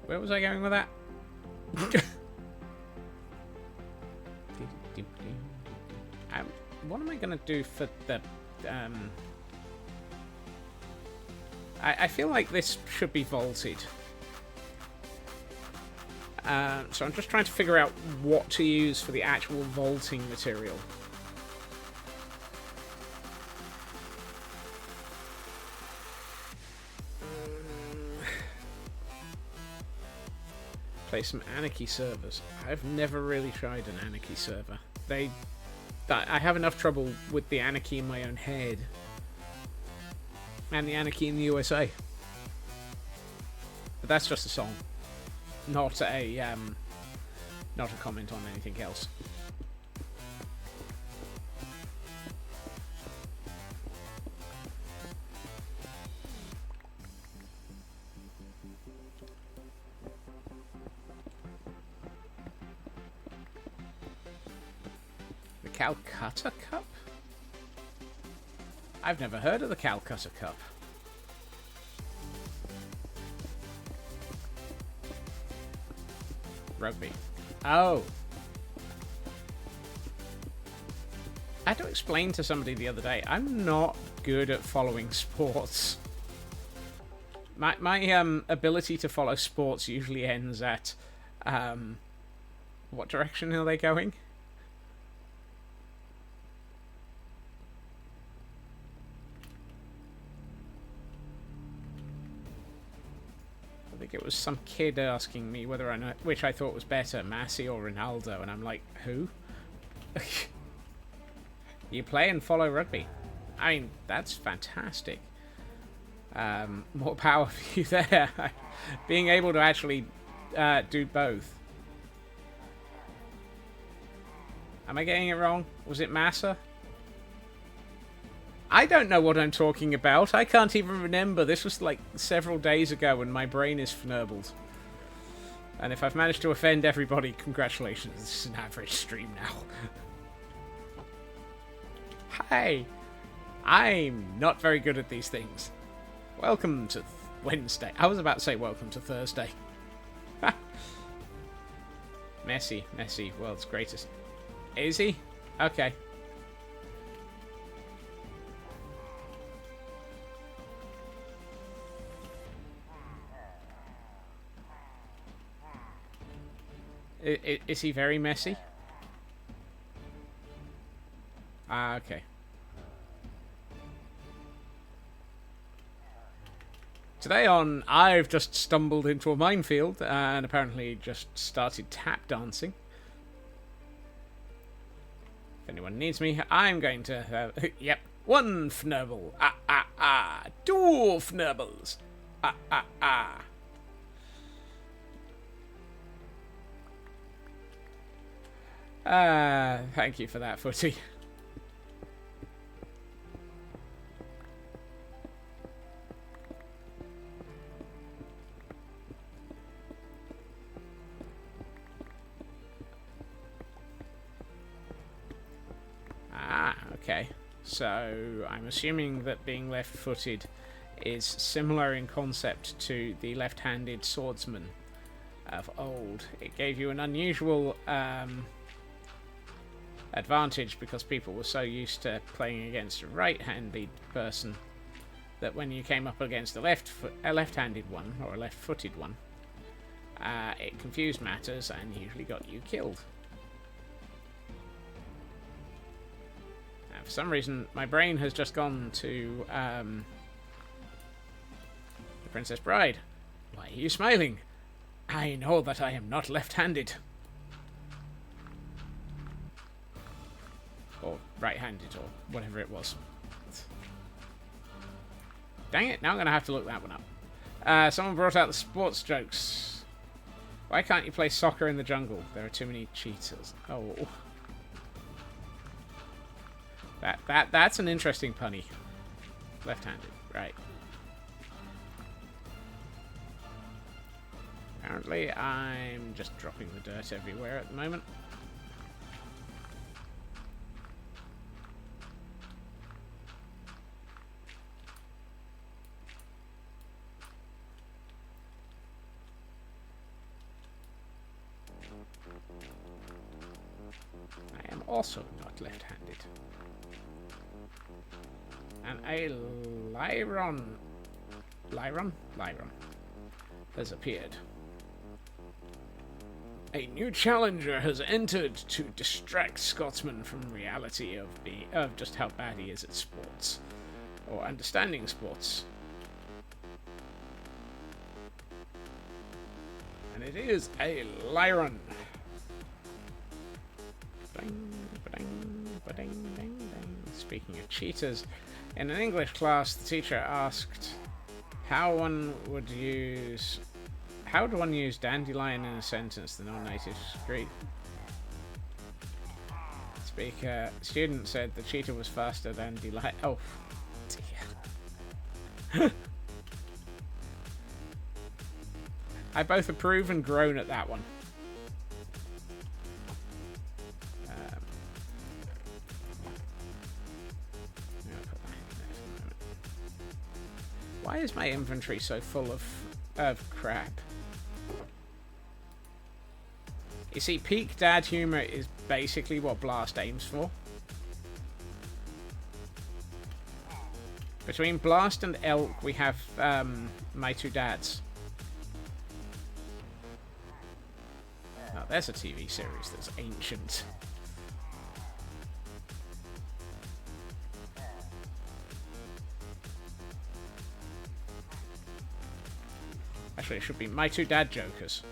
Where was I going with that? What am I going to do for the... I feel like this should be vaulted. So I'm just trying to figure out what to use for the actual vaulting material. Play some Anarchy servers. I've never really tried an Anarchy server. I have enough trouble with the anarchy in my own head. And the anarchy in the USA. But that's just a song. Not a comment on anything else. The Calcutta Cup? I've never heard of the Calcutta Cup. Rugby. Oh. I had to explain to somebody the other day, I'm not good at following sports. My ability to follow sports usually ends at, what direction are they going? I think it was some kid asking me whether I know which I thought was better, Messi or Ronaldo, and I'm like, who? You play and follow rugby. I mean, that's fantastic. More power for you there. Being able to actually do both. Am I getting it wrong? Was it Massa? I don't know what I'm talking about. I can't even remember. This was like several days ago and my brain is fnurbled. And if I've managed to offend everybody, congratulations. This is an average stream now. Hi. I'm not very good at these things. Welcome to Wednesday. I was about to say welcome to Thursday. Messi, world's greatest. Is he? Okay. Is he very messy? Ah, okay. Today on, I've just stumbled into a minefield and apparently just started tap dancing. If anyone needs me, I'm going to... yep, one fnurble. Two fnurbles. Thank you for that, Footy. Okay. So, I'm assuming that being left-footed is similar in concept to the left-handed swordsman of old. It gave you an unusual advantage because people were so used to playing against a right-handed person that when you came up against a left-handed one, or a left-footed one, it confused matters and usually got you killed. For some reason, my brain has just gone to The Princess Bride. Why are you smiling? I know that I am not left-handed. Or right-handed, or whatever it was. Dang it, now I'm going to have to look that one up. Someone brought out the sports jokes. Why can't you play soccer in the jungle? There are too many cheaters. Oh. That's an interesting punny. Left-handed, right. Apparently, I'm just dropping the dirt everywhere at the moment. I am also not left-handed. And a Lyron has appeared. A new challenger has entered to distract Scotsman from reality of just how bad he is at sports, or understanding sports. And it is a Lyron. Ding, ding, ding. Speaking of cheaters, in an English class, the teacher asked how one would use dandelion in a sentence, the non-native street. Student said the cheetah was faster than dandelion. Oh, dear. I both approve and groan at that one. Why is my inventory so full of crap? You see, peak dad humor is basically what Blast aims for. Between Blast and Elk, we have my two dads. Oh, there's a TV series that's ancient. Actually, it should be My Two Dad Jokers.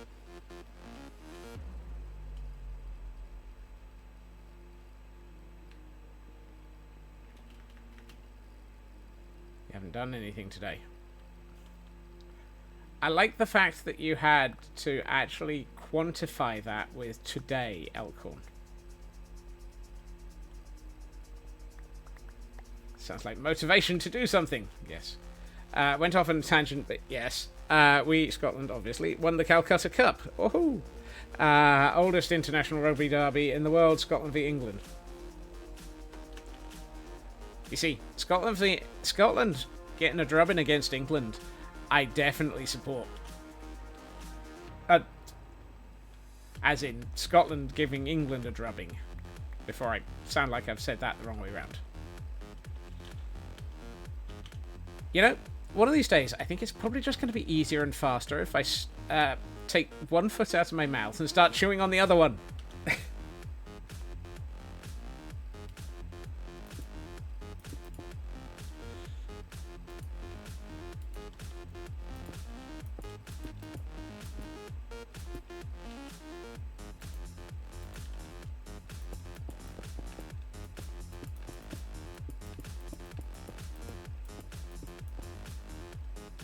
You haven't done anything today. I like the fact that you had to actually quantify that with today, Elkhorn. Sounds like motivation to do something. Yes. Went off on a tangent, but yes. We, Scotland, obviously, won the Calcutta Cup. Woohoo! Oldest international rugby derby in the world, Scotland v England. You see, Scotland getting a drubbing against England, I definitely support. As in, Scotland giving England a drubbing. Before I sound like I've said that the wrong way around. You know, one of these days, I think it's probably just going to be easier and faster if I take one foot out of my mouth and start chewing on the other one.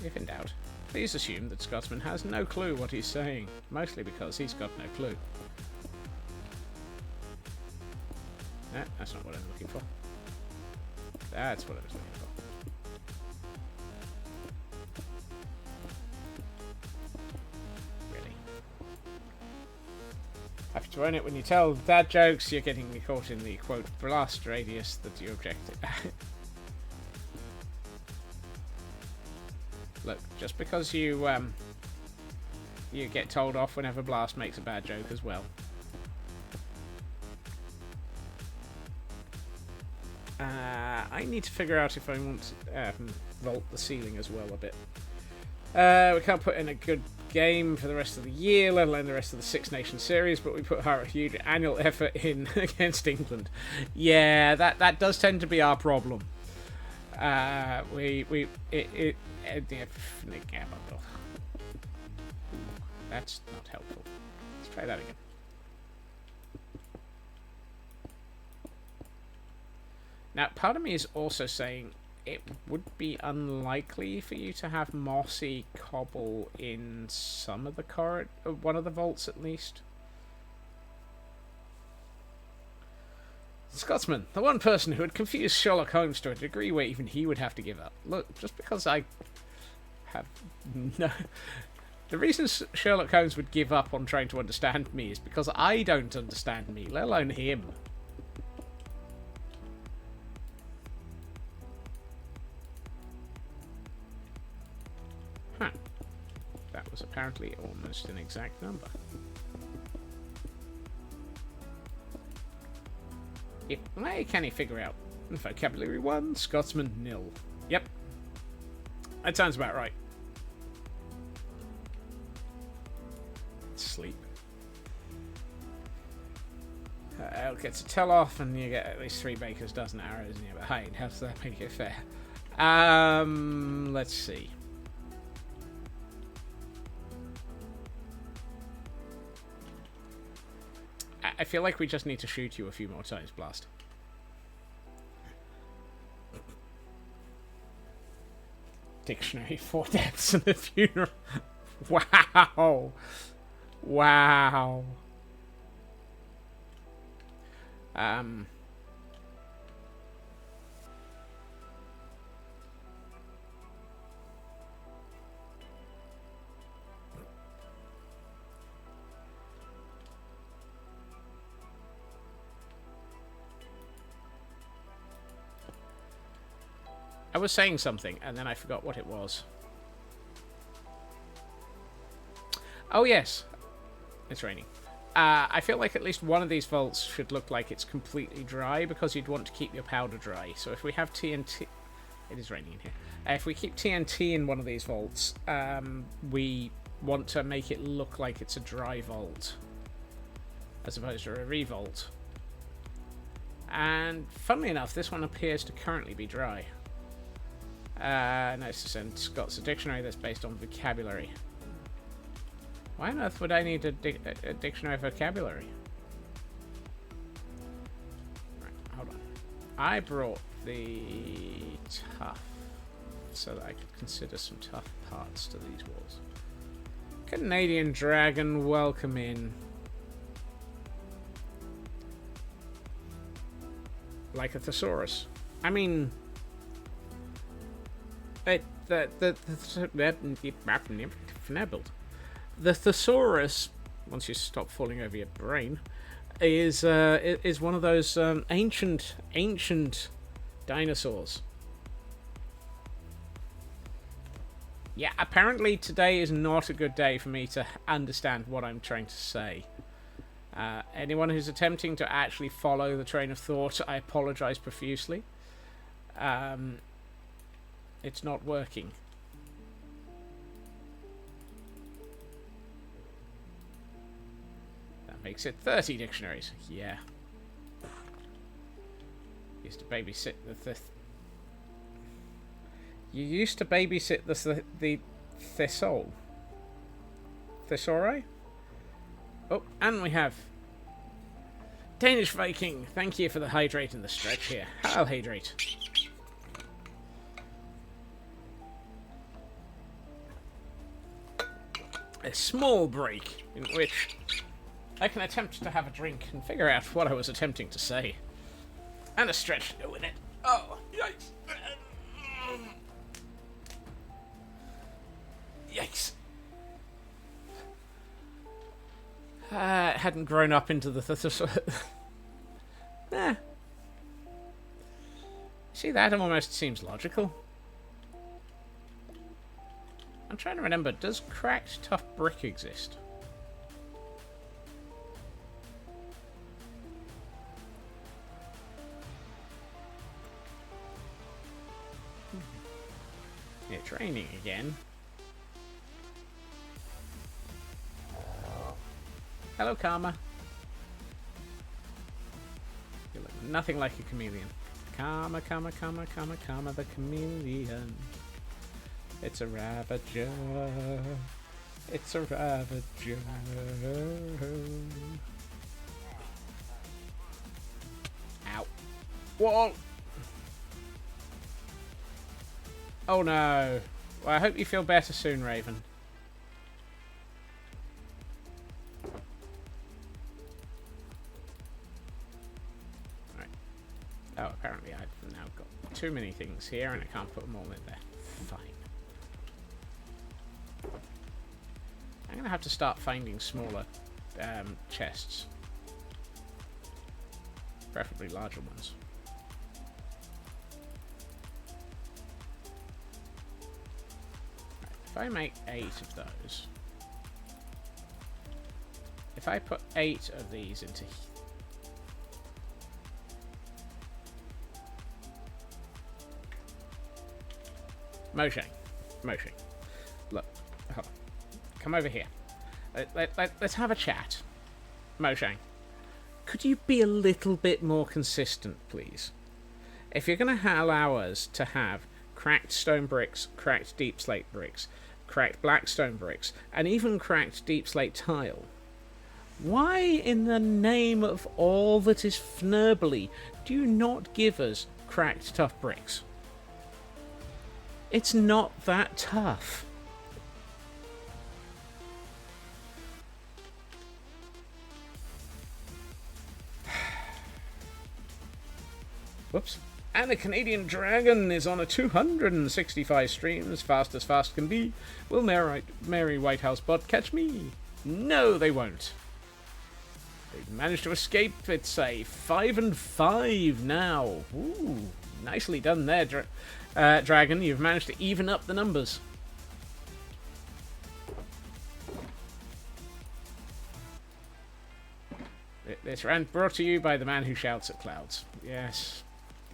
If in doubt, please assume that Scotsman has no clue what he's saying, mostly because he's got no clue. Nah, that's not what I'm looking for. That's what I was looking for. Really? I've thrown it when you tell dad jokes, you're getting caught in the, quote, blast radius that you objected. Look, just because you get told off whenever Blast makes a bad joke as well. I need to figure out if I want to vault the ceiling as well a bit. We can't put in a good game for the rest of the year, let alone the rest of the Six Nations series, but we put our huge annual effort in against England. Yeah, that does tend to be our problem. That's not helpful. Let's try that again. Now, part of me is also saying it would be unlikely for you to have mossy cobble in some of the one of the vaults at least. Scotsman, the one person who would confuse Sherlock Holmes to a degree where even he would have to give up. Look, just because I have no... The reason Sherlock Holmes would give up on trying to understand me is because I don't understand me, let alone him. Huh. That was apparently almost an exact number. Why can he figure out? Vocabulary 1, Scotsman 0. Yep. That sounds about right. Sleep. Elk gets a tell off, and you get at least 3 baker's dozen arrows in your behind. How does that make it fair? Let's see. I feel like we just need to shoot you a few more times, Blast. Dictionary for deaths and the funeral. Wow. Wow. I was saying something, and then I forgot what it was. Oh, yes. It's raining. I feel like at least one of these vaults should look like it's completely dry, because you'd want to keep your powder dry. So if we have TNT... It is raining in here. If we keep TNT in one of these vaults, we want to make it look like it's a dry vault, as opposed to a revolt. And, funnily enough, this one appears to currently be dry. Nice to send Scott's a dictionary that's based on vocabulary. Why on earth would I need a dictionary of vocabulary? Right, hold on. I brought the tough so that I could consider some tough parts to these walls. Canadian dragon, welcome in. Like a thesaurus. I mean... The thesaurus, once you stop falling over your brain, is one of those ancient dinosaurs. Yeah, apparently today is not a good day for me to understand what I'm trying to say. Anyone who's attempting to actually follow the train of thought, I apologize profusely. It's not working. That makes it 30 dictionaries. Yeah. Used to babysit You used to babysit the thesaurus. Thesauri? Oh, and we have Danish Viking. Thank you for the hydrate and the stretch here. I'll hydrate. A small break in which I can attempt to have a drink and figure out what I was attempting to say. And a stretch to go with it. Oh, yikes. Yikes. Hadn't grown up into the nah. See, that almost seems logical. I'm trying to remember, does cracked tough brick exist? It's raining again. Hello, Karma. You look nothing like a chameleon. Karma, Karma, Karma, Karma, Karma the chameleon. It's a ravager. It's a ravager. Ow. Whoa! Oh no. Well, I hope you feel better soon, Raven. Right. Oh, apparently I've now got too many things here and I can't put them all in there. Fine. I'm going to have to start finding smaller chests. Preferably larger ones. Right, if I make 8 of those... If I put 8 of these into... Mojang. Look. Hold on. Come over here. Let's have a chat. Mojang, could you be a little bit more consistent, please? If you're going to allow us to have cracked stone bricks, cracked deep slate bricks, cracked black stone bricks, and even cracked deep slate tile, why in the name of all that is fnurbly do you not give us cracked tough bricks? It's not that tough. Whoops. And the Canadian Dragon is on a 265 streams, fast as fast can be. Will Mary Whitehouse bot catch me? No, they won't. They've managed to escape. It's a 5 and 5 now. Ooh, nicely done there, Dragon. You've managed to even up the numbers. This rant brought to you by the man who shouts at clouds. Yes.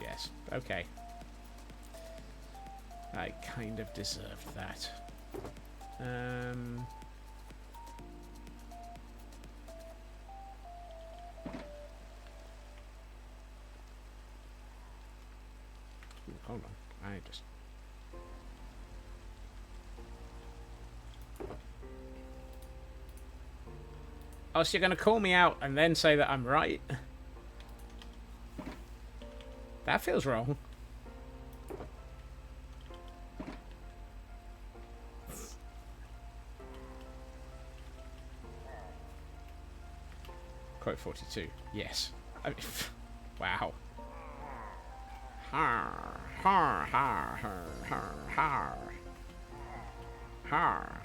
Yes, okay. I kind of deserved that. Hold on. I just... Oh, so you're going to call me out and then say that I'm right? That feels wrong. Quote 42. Yes. I mean, wow. Har, har, har, har, har, har. Har.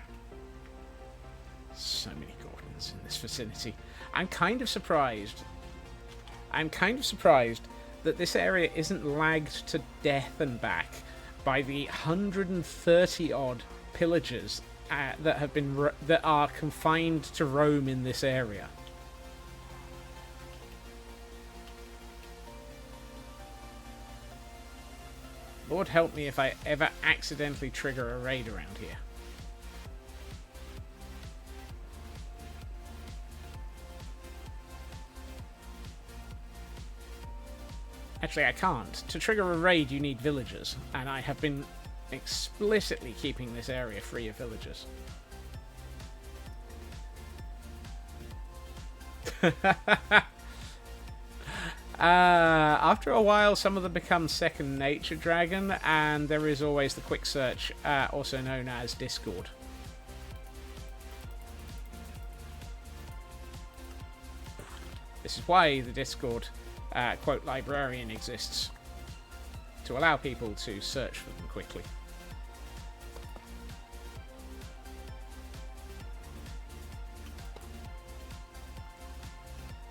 So many Gordons in this vicinity. I'm kind of surprised that this area isn't lagged to death and back by the 130 odd pillagers that are confined to roam in this area. Lord help me if I ever accidentally trigger a raid around here. Actually, I can't. To trigger a raid, you need villagers, and I have been explicitly keeping this area free of villagers. After a while, some of them become second nature, Dragon, and there is always the quick search, also known as Discord. This is why the Discord quote librarian exists, to allow people to search for them quickly.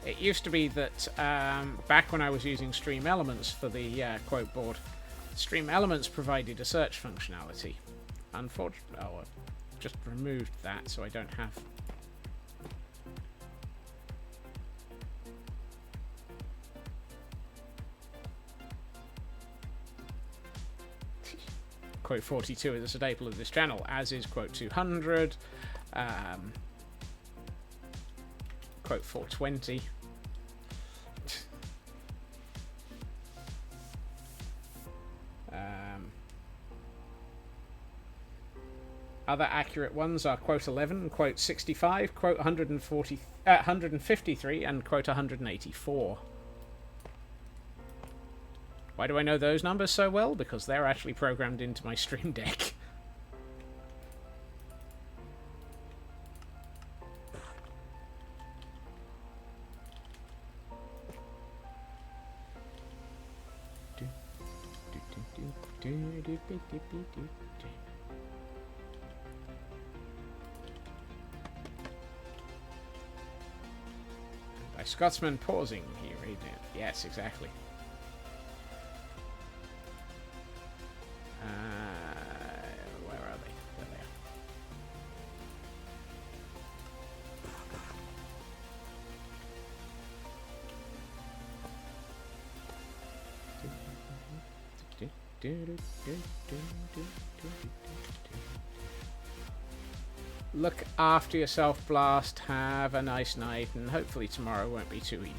It used to be that back when I was using Stream Elements for the quote board, Stream Elements provided a search functionality. Unfortunately, I've just removed that so I don't have. Quote 42 is a staple of this channel, as is quote 200, quote 420. Other accurate ones are quote 11, quote 65, quote 153, and quote 184. Why do I know those numbers so well? Because they're actually programmed into my Stream Deck. By Scotsman pausing, he read it. Yes, exactly. Where are they? There they are. Look after yourself, Blast. Have a nice night, and hopefully tomorrow won't be too evil.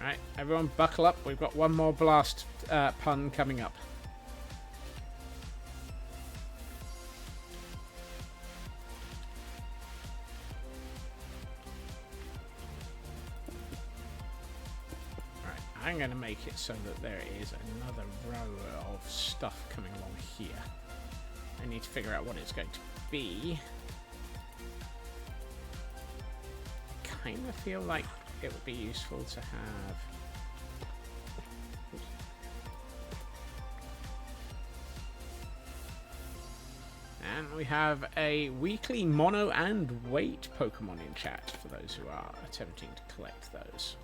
Alright, everyone buckle up. We've got one more Blast pun coming up. I'm going to make it so that there is another row of stuff coming along here. I need to figure out what it's going to be. Kind of feel like it would be useful to have... And we have a weekly mono and weight Pokemon in chat for those who are attempting to collect those.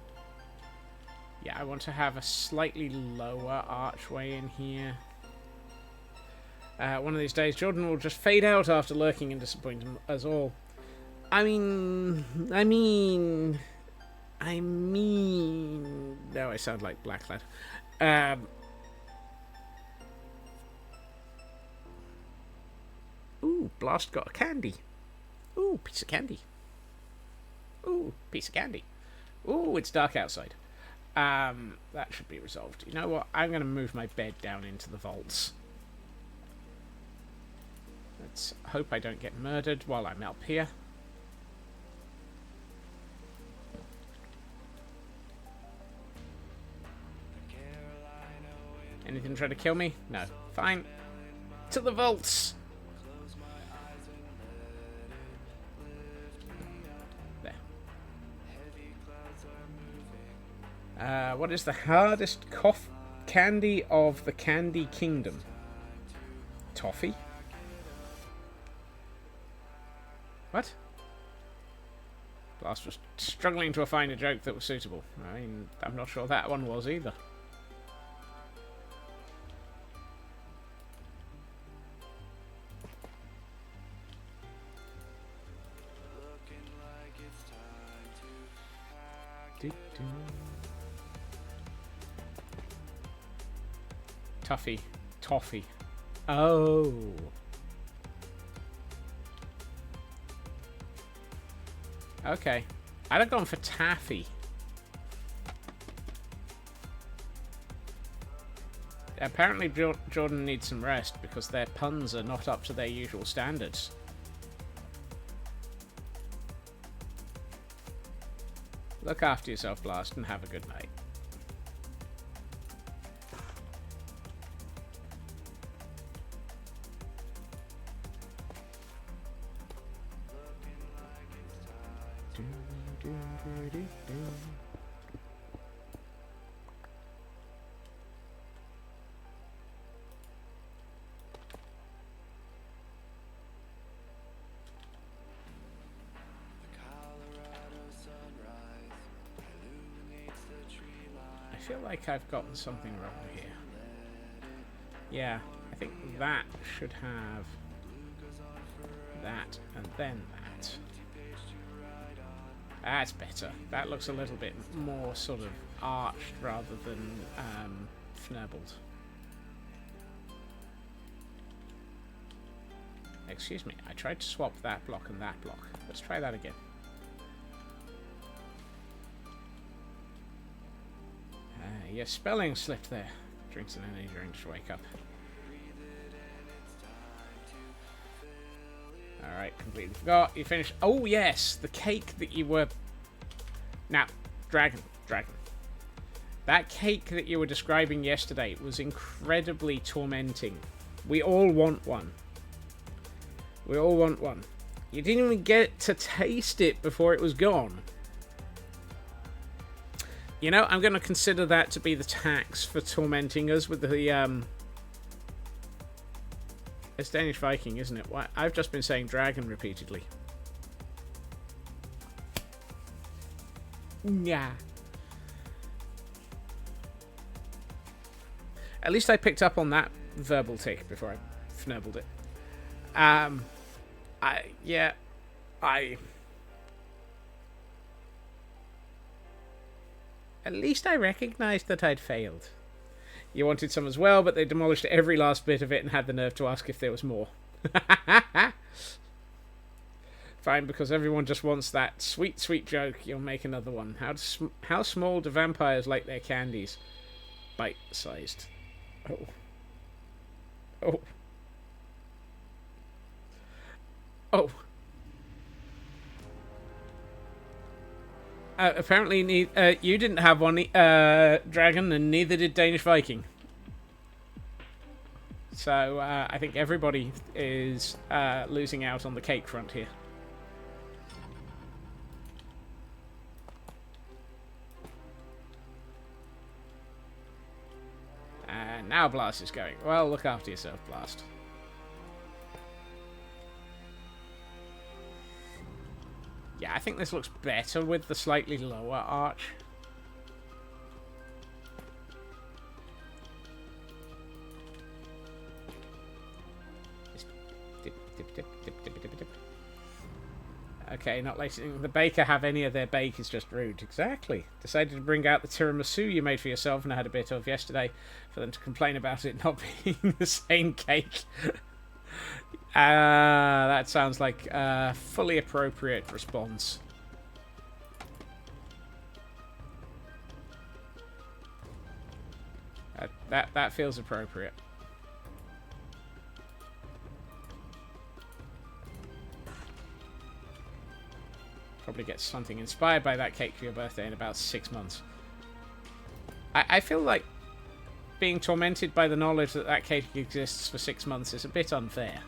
Yeah, I want to have a slightly lower archway in here. One of these days, Jordan will just fade out after lurking and disappointing us all. I mean... No, I sound like Black Lad. Ooh, Blast got a candy. Ooh, piece of candy. Ooh, piece of candy. Ooh, it's dark outside. That should be resolved. You know what? I'm going to move my bed down into the vaults. Let's hope I don't get murdered while I'm up here. Anything trying to kill me? No. Fine. To the vaults! What is the hardest candy of the Candy Kingdom? Toffee? What? Blast was struggling to find a joke that was suitable. I mean, I'm not sure that one was either. Tuffy. Toffee. Oh. Okay. I'd have gone for Taffy. Apparently Jordan needs some rest because their puns are not up to their usual standards. Look after yourself, Blast, and have a good night. I feel like I've gotten something wrong here. Yeah, I think that should have that and then that. That's better. That looks a little bit more sort of arched rather than fnurbled. Excuse me, I tried to swap that block and that block. Let's try that again. Your spelling slipped there. Drinks an energy drink to wake up. Alright, completely forgot. You finished. Oh, yes! The cake that you were... Now, Dragon. That cake that you were describing yesterday was incredibly tormenting. We all want one. We all want one. You didn't even get to taste it before it was gone. You know, I'm going to consider that to be the tax for tormenting us with the, It's Danish Viking, isn't it? Why? I've just been saying dragon repeatedly. Yeah. At least I picked up on that verbal tick before I fnurbled it. At least I recognized that I'd failed. You wanted some as well, but they demolished every last bit of it and had the nerve to ask if there was more. Fine, because everyone just wants that sweet, sweet joke. You'll make another one. How small do vampires like their candies? Bite-sized. Oh. Oh. Oh. Apparently, you didn't have one, Dragon, and neither did Danish Viking. So I think everybody is losing out on the cake front here. And now Blast is going. Well, look after yourself, Blast. Yeah, I think this looks better with the slightly lower arch. Dip, dip, dip, dip, dip, dip, dip. Okay, not letting the baker have any of their bake is just rude. Exactly. Decided to bring out the tiramisu you made for yourself and had a bit of yesterday for them to complain about it not being the same cake. That sounds like a fully appropriate response. That feels appropriate. Probably get something inspired by that cake for your birthday in about 6 months. I feel like being tormented by the knowledge that that cake exists for 6 months is a bit unfair.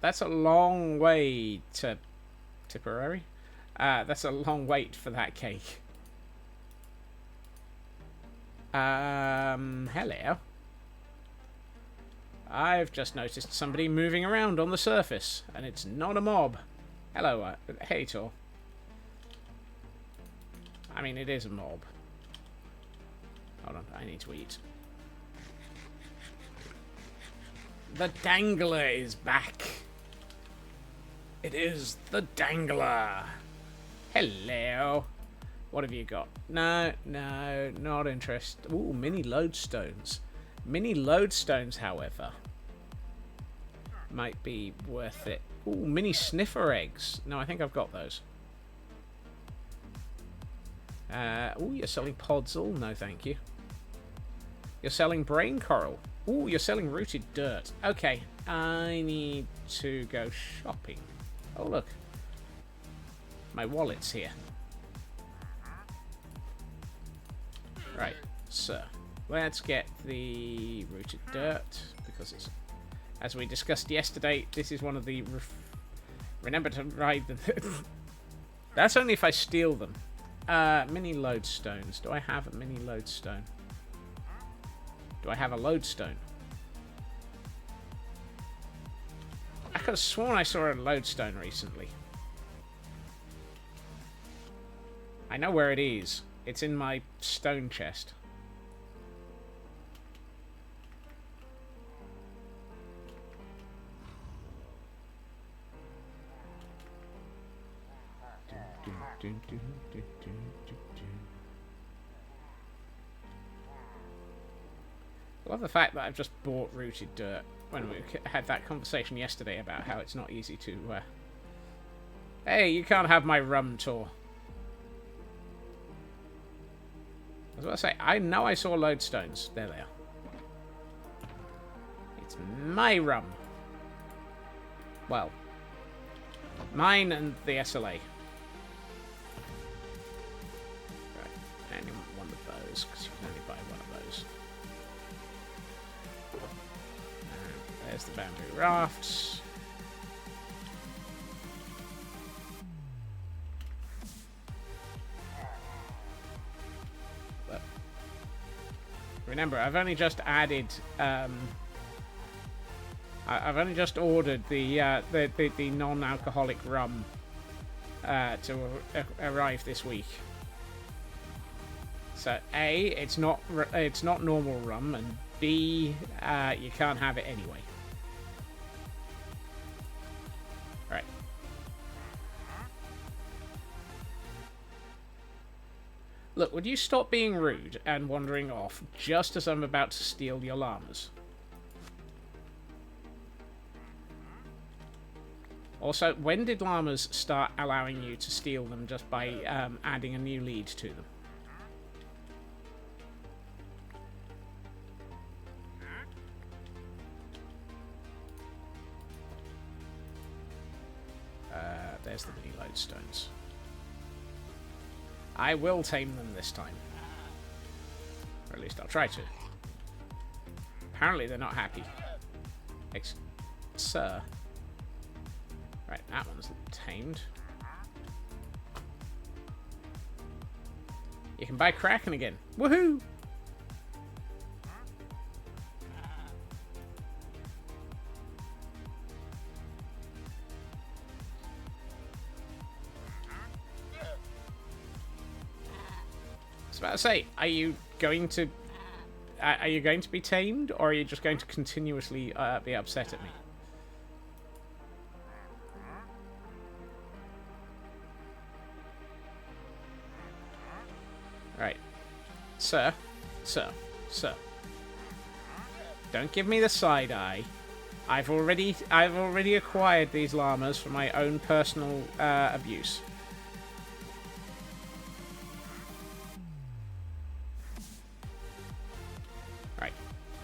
That's a long way to Tipperary. That's a long wait for that cake. Hello. I've just noticed somebody moving around on the surface, and it's not a mob. Hello, hey, Tor. I mean, it is a mob. Hold on, I need to eat. The Dangler is back. It is the Dangler. Hello. What have you got? No, not interested. Ooh, mini lodestones. Mini lodestones, however, might be worth it. Ooh, mini sniffer eggs. No, I think I've got those. Ooh, you're selling podzol? No, thank you. You're selling brain coral. Ooh, you're selling rooted dirt. Okay, I need to go shopping. Oh, look. My wallet's here. Right, so let's get the rooted dirt, because it's, as we discussed yesterday, this is one of the... remember to ride them. That's only if I steal them. Mini lodestones. Do I have a mini lodestone? Do I have a lodestone? I could have sworn I saw a lodestone recently. I know where it is. It's in my stone chest. I love the fact that I've just bought rooted dirt when we had that conversation yesterday about how it's not easy to... Hey, you can't have my rum, Tor. I was about to say, I know I saw lodestones. There they are. It's my rum. Well, mine and the SLA. Right, I only want one of those, because you can only buy one of those. And there's the bamboo rafts. But remember, I've only just added... I've only just ordered the non-alcoholic rum to arrive this week. So A, it's not normal rum, and B, you can't have it anyway. Right. Look, would you stop being rude and wandering off just as I'm about to steal your llamas? Also, when did llamas start allowing you to steal them just by adding a new lead to them? there's the mini lodestones. I will tame them this time. Or at least I'll try to. Apparently they're not happy. Sir. Right, that one's tamed. You can buy Kraken again. Woohoo! I was about to say, are you going to be tamed, or are you just going to continuously be upset at me? Right, sir. Don't give me the side eye. I've already acquired these llamas for my own personal abuse. Right,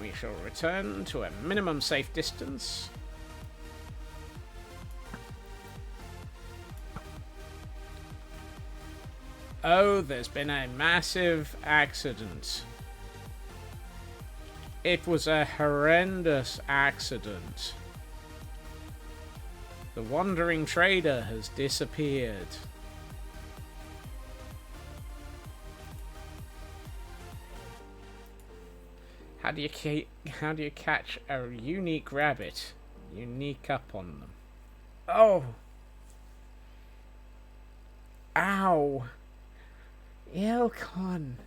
we shall return to a minimum safe distance. Oh, there's been a massive accident. It was a horrendous accident. The wandering trader has disappeared. How do you catch a unique rabbit? Unique up on them. Oh. Ow. Elcon.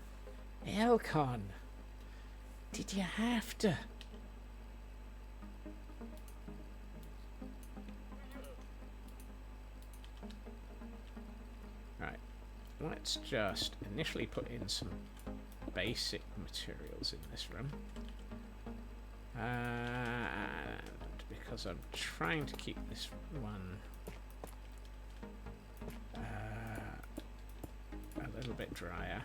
Did you have to? Right. Let's just initially put in some basic materials in this room. And because I'm trying to keep this one a little bit drier.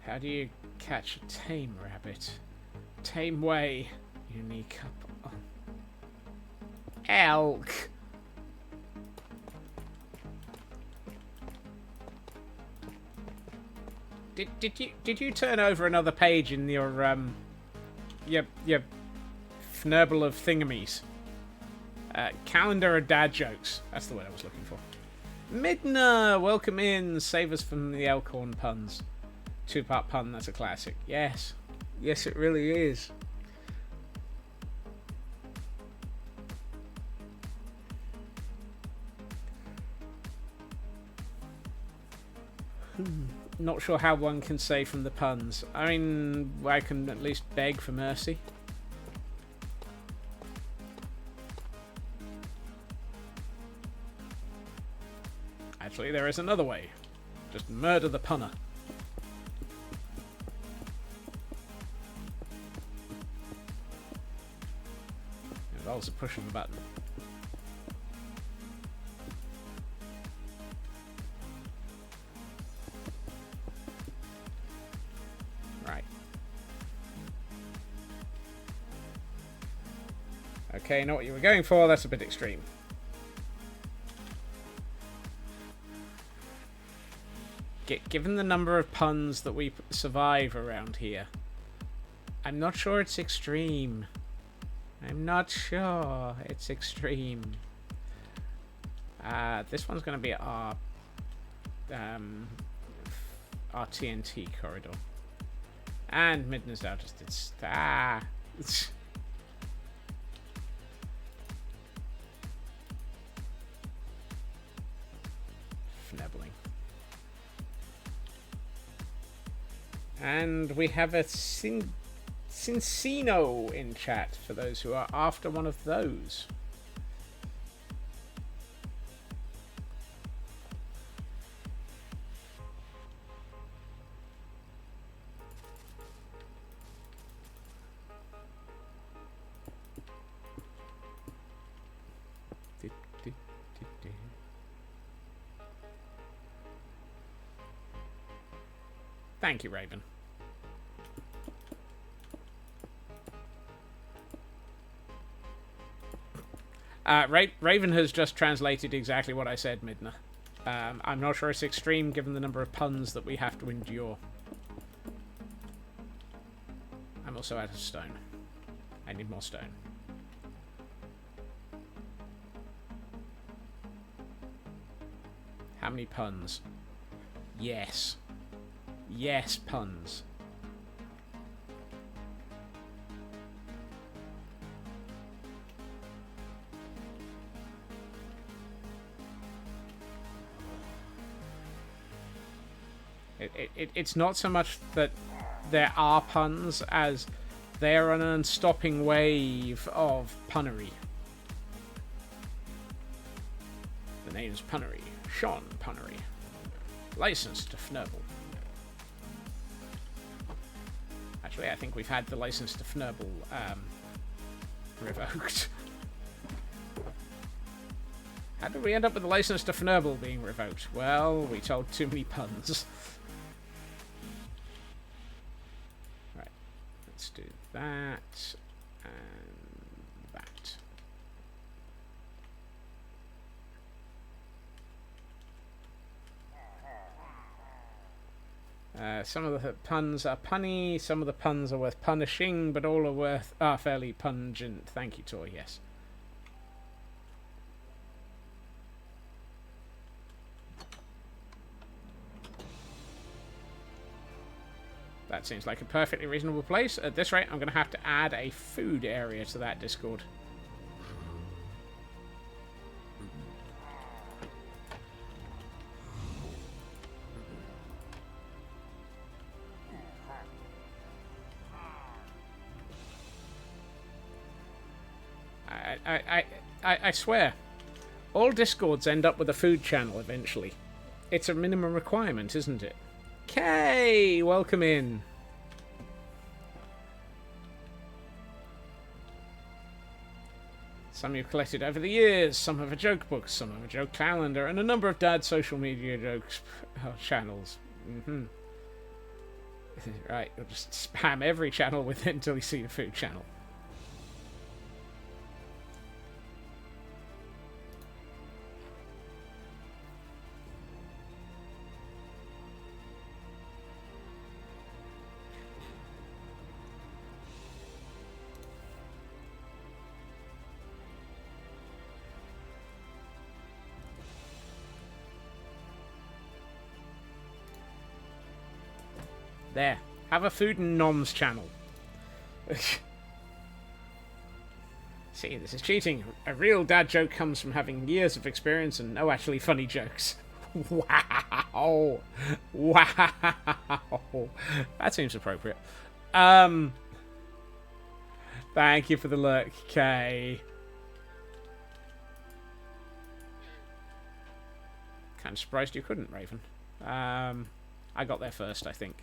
How do you catch a tame rabbit? Tame way. Unique up. Oh. Elk. Did you turn over another page in your fnurble of thingamies? Calendar of dad jokes. That's the word I was looking for. Midna, welcome in. Save us from the Elkhorn puns. Two-part pun, that's a classic. Yes. Yes, it really is. Not sure how one can say from the puns. I mean, I can at least beg for mercy. Actually, there is another way. Just murder the punner. It involves a push of a button. Right. Okay, know what you were going for. That's a bit extreme. Given the number of puns that we survive around here, I'm not sure it's extreme. I'm not sure it's extreme. This one's going to be our TNT corridor. And Midna's now just it's Fnebbling. And we have a Cincino in chat for those who are after one of those. Thank you, Raven. Raven has just translated exactly what I said, Midna. I'm not sure it's extreme given the number of puns that we have to endure. I'm also out of stone. I need more stone. How many puns? Yes. Yes, puns. It's not so much that there are puns as they're an unstopping wave of punnery. The name's Punnery. Sean Punnery. Licensed to Fnurble. Actually, I think we've had the license to Fnurble revoked. How did we end up with the license to Fnurble being revoked? Well, we told too many puns. Right, let's do that and that. Some of the puns are punny, some of the puns are worth punishing, but all are fairly pungent. Thank you, Tor, yes. That seems like a perfectly reasonable place. At this rate, I'm going to have to add a food area to that Discord. I swear, all Discords end up with a food channel eventually. It's a minimum requirement, isn't it? Kay, welcome in. Some you've collected over the years, some have a joke book, some have a joke calendar, and a number of Dad's social media jokes channels. Right, you'll just spam every channel with it until you see the food channel. There. Have a food and noms channel. See, this is cheating. A real dad joke comes from having years of experience and no actually funny jokes. Wow. Wow. That seems appropriate. Thank you for the lurk, Kay. Kind of surprised you couldn't, Raven. I got there first, I think.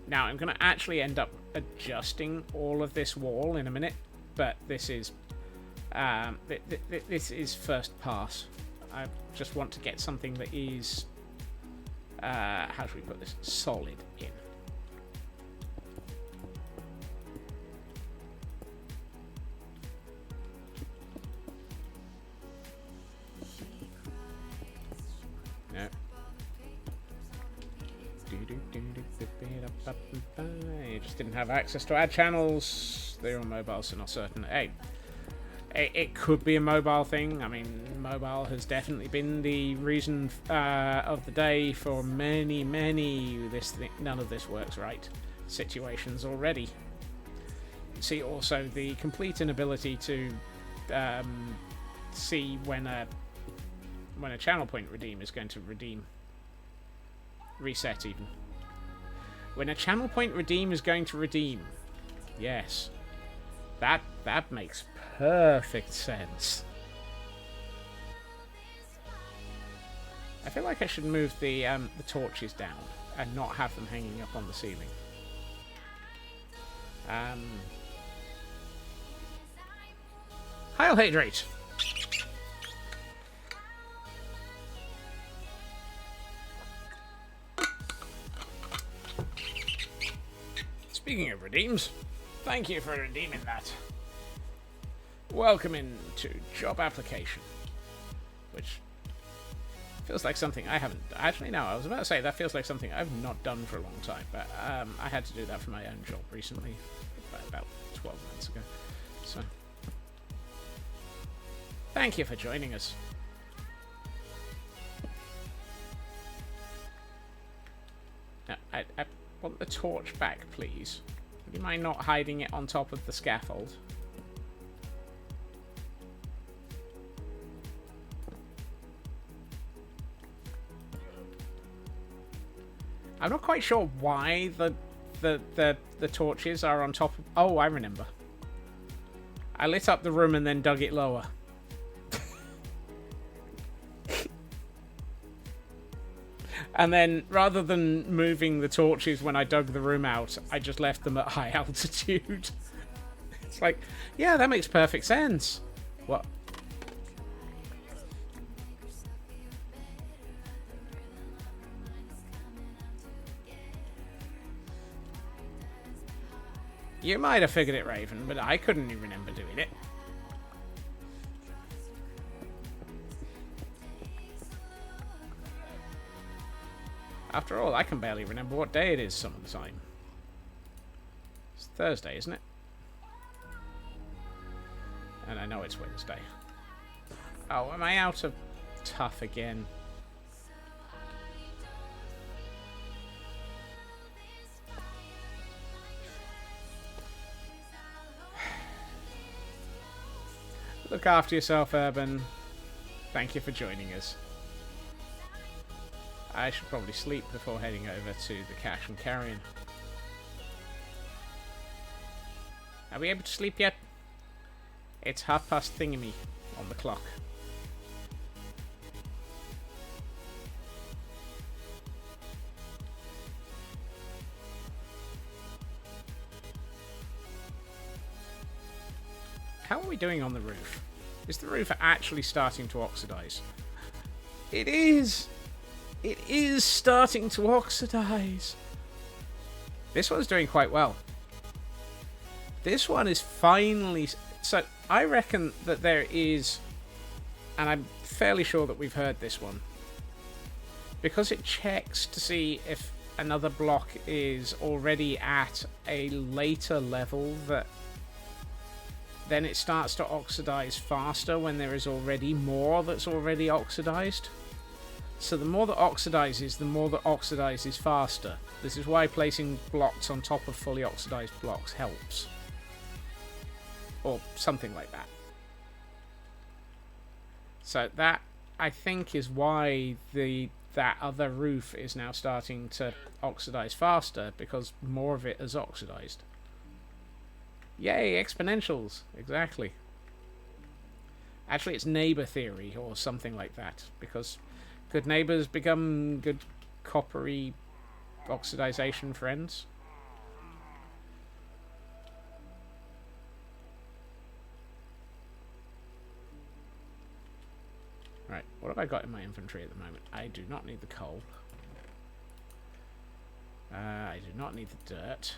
Now, I'm going to actually end up adjusting all of this wall in a minute, but this is this is first pass. I just want to get something that is how should we put this? Solid in. No. You just didn't have access to add channels. They're on mobile, so not certain. Hey, it could be a mobile thing. I mean, mobile has definitely been the reason of the day for many none of this works right situations already. See also the complete inability to see when a channel point redeem is going to reset even. When a channel point redeem is going to redeem. Yes. That makes perfect sense. I feel like I should move the torches down and not have them hanging up on the ceiling. Heil Hydrate! Speaking of redeems, thank you for redeeming that. Welcome into job application, which feels like something I haven't... Actually, no, I was about to say that feels like something I've not done for a long time, but I had to do that for my own job recently, about 12 months ago. So, thank you for joining us. Now, I want the torch back, please. Would you mind not hiding it on top of the scaffold? I'm not quite sure why the torches are on top of... Oh, I remember. I lit up the room and then dug it lower. And then, rather than moving the torches when I dug the room out, I just left them at high altitude. It's like, yeah, that makes perfect sense. What? You might have figured it, Raven, but I couldn't even remember doing it. After all, I can barely remember what day it is some of the time. It's Thursday, isn't it? And I know it's Wednesday. Oh, am I out of tough again? Look after yourself, Urban. Thank you for joining us. I should probably sleep before heading over to the cache and carrion. Are we able to sleep yet? It's 1:30 thingamy on the clock. How are we doing on the roof? Is the roof actually starting to oxidize? It is! It is starting to oxidize. This one's doing quite well. This one is finally... So, I reckon that there is... And I'm fairly sure that we've heard this one. Because it checks to see if another block is already at a later level that... Then it starts to oxidize faster when there is already more that's already oxidized. So the more that oxidizes, the more that oxidizes faster. This is why placing blocks on top of fully oxidized blocks helps. Or something like that. So that, I think, is why that other roof is now starting to oxidize faster, because more of it is oxidized. Yay, exponentials! Exactly. Actually, it's neighbor theory, or something like that, because good neighbors become good coppery oxidization friends. Right, what have I got in my inventory at the moment? I do not need the coal. I do not need the dirt.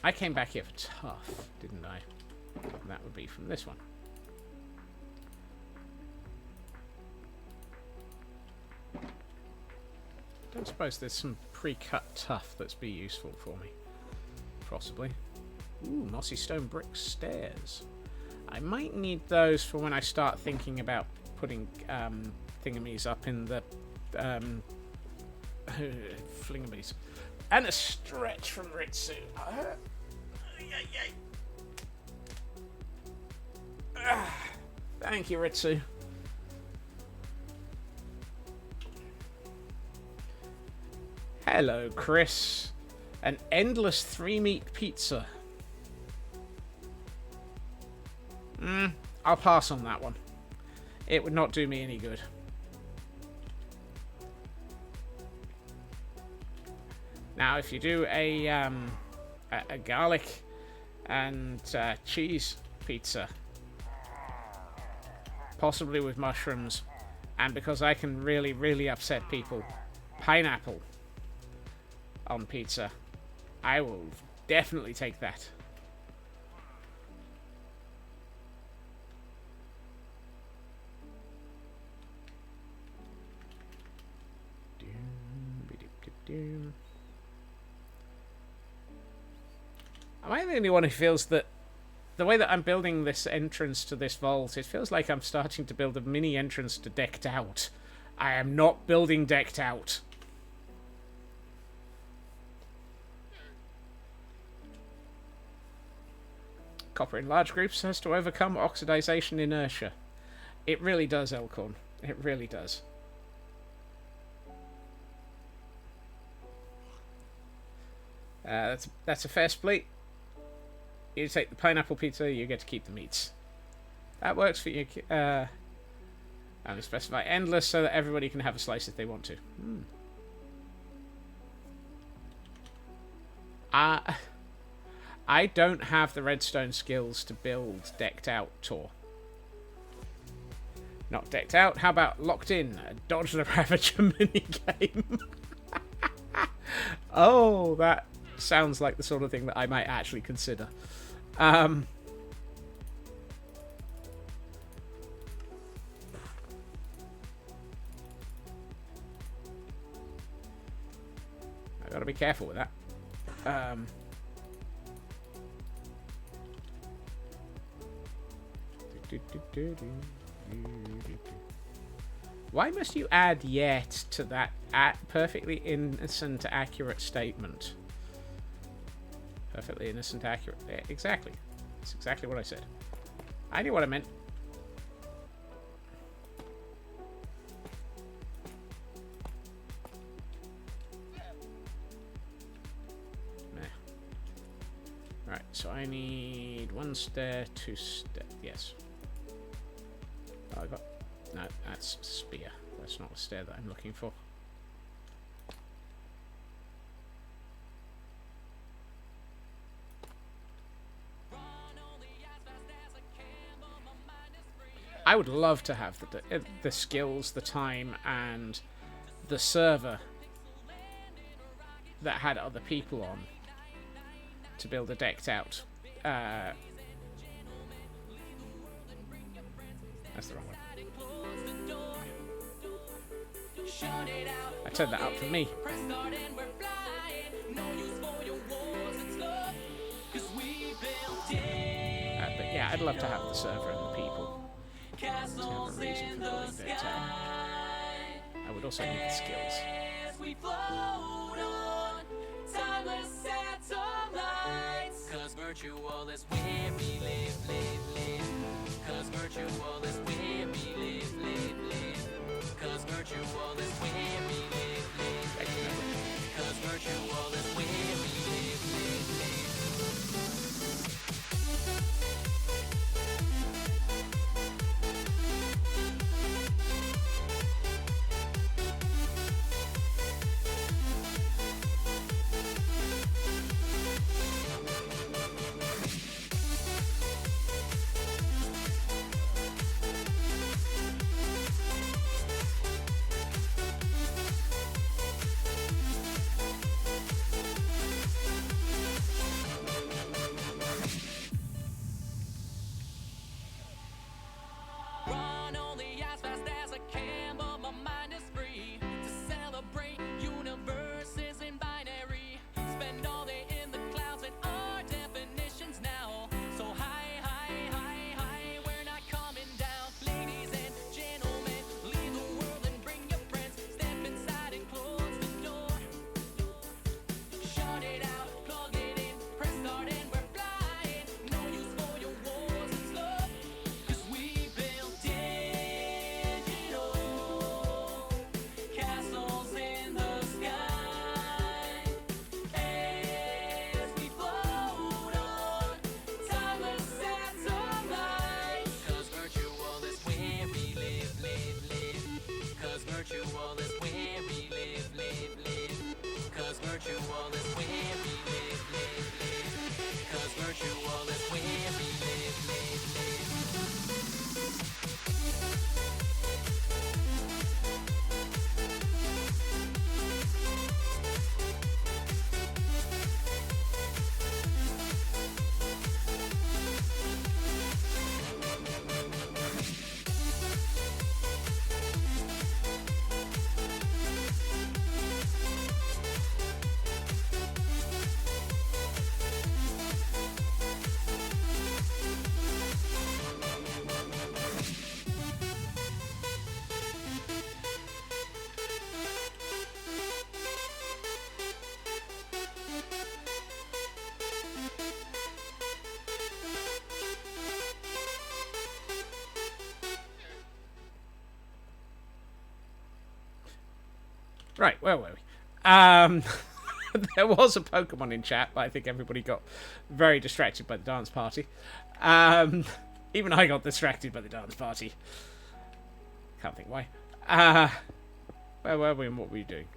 I came back here for tough, didn't I? And that would be from this one. Don't suppose there's some pre-cut tough that's be useful for me. Possibly. Ooh, mossy stone brick stairs. I might need those for when I start thinking about putting thingamies up in the flingamies. And a stretch from Ritsu. Thank you, Ritsu. Hello, Chris. An endless 3-meat pizza. I'll pass on that one. It would not do me any good. Now, if you do a garlic and cheese pizza, possibly with mushrooms, and because I can really, really upset people, pineapple. on pizza. I will definitely take that. Am I the only one who feels that the way that I'm building this entrance to this vault, it feels like I'm starting to build a mini entrance to Decked Out. I am not building Decked Out. Copper in large groups has to overcome oxidization inertia. It really does, Elkhorn. It really does. That's a fair split. You take the pineapple pizza, you get to keep the meats. That works for you. And we specify endless so that everybody can have a slice if they want to. I don't have the redstone skills to build Decked Out Tor. Not Decked Out. How about Locked In? A Dodge the Ravager minigame. Oh, that sounds like the sort of thing that I might actually consider. I gotta be careful with that. Why must you add yet to that perfectly innocent, accurate statement? Perfectly innocent, accurate. Yeah, exactly. That's exactly what I said. I knew what I meant. Right, so I need 1 stair, 2 stair. Yes. Oh, I got. No, that's spear. That's not a stair that I'm looking for. I would love to have the skills, the time, and the server that had other people on to build a Decked Out. That's the wrong one. I turned that up for me. But yeah, I'd love to have the server and the people to have a reason for building Decked Out. I would also need the skills. Virtual is where we live, live, live. 'Cause virtual is where we live, live, live. 'Cause virtual is where we live, live, live. 'Cause virtual is where we live, live, live. Right, where were we? There was a Pokemon in chat, but I think everybody got very distracted by the dance party. Even I got distracted by the dance party. Can't think why. Where were we and what were you doing?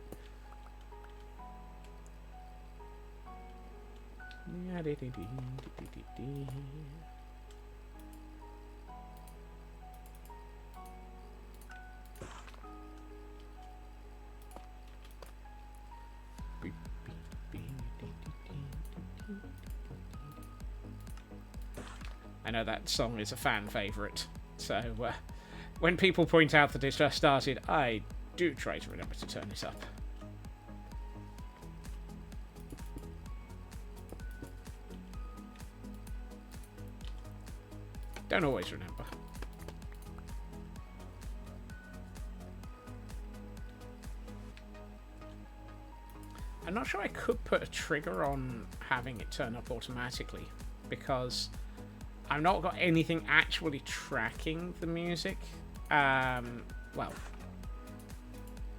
I know that song is a fan favourite, so when people point out that it's just started, I do try to remember to turn it up. Don't always remember. I'm not sure I could put a trigger on having it turn up automatically, because I've not got anything actually tracking the music. Well,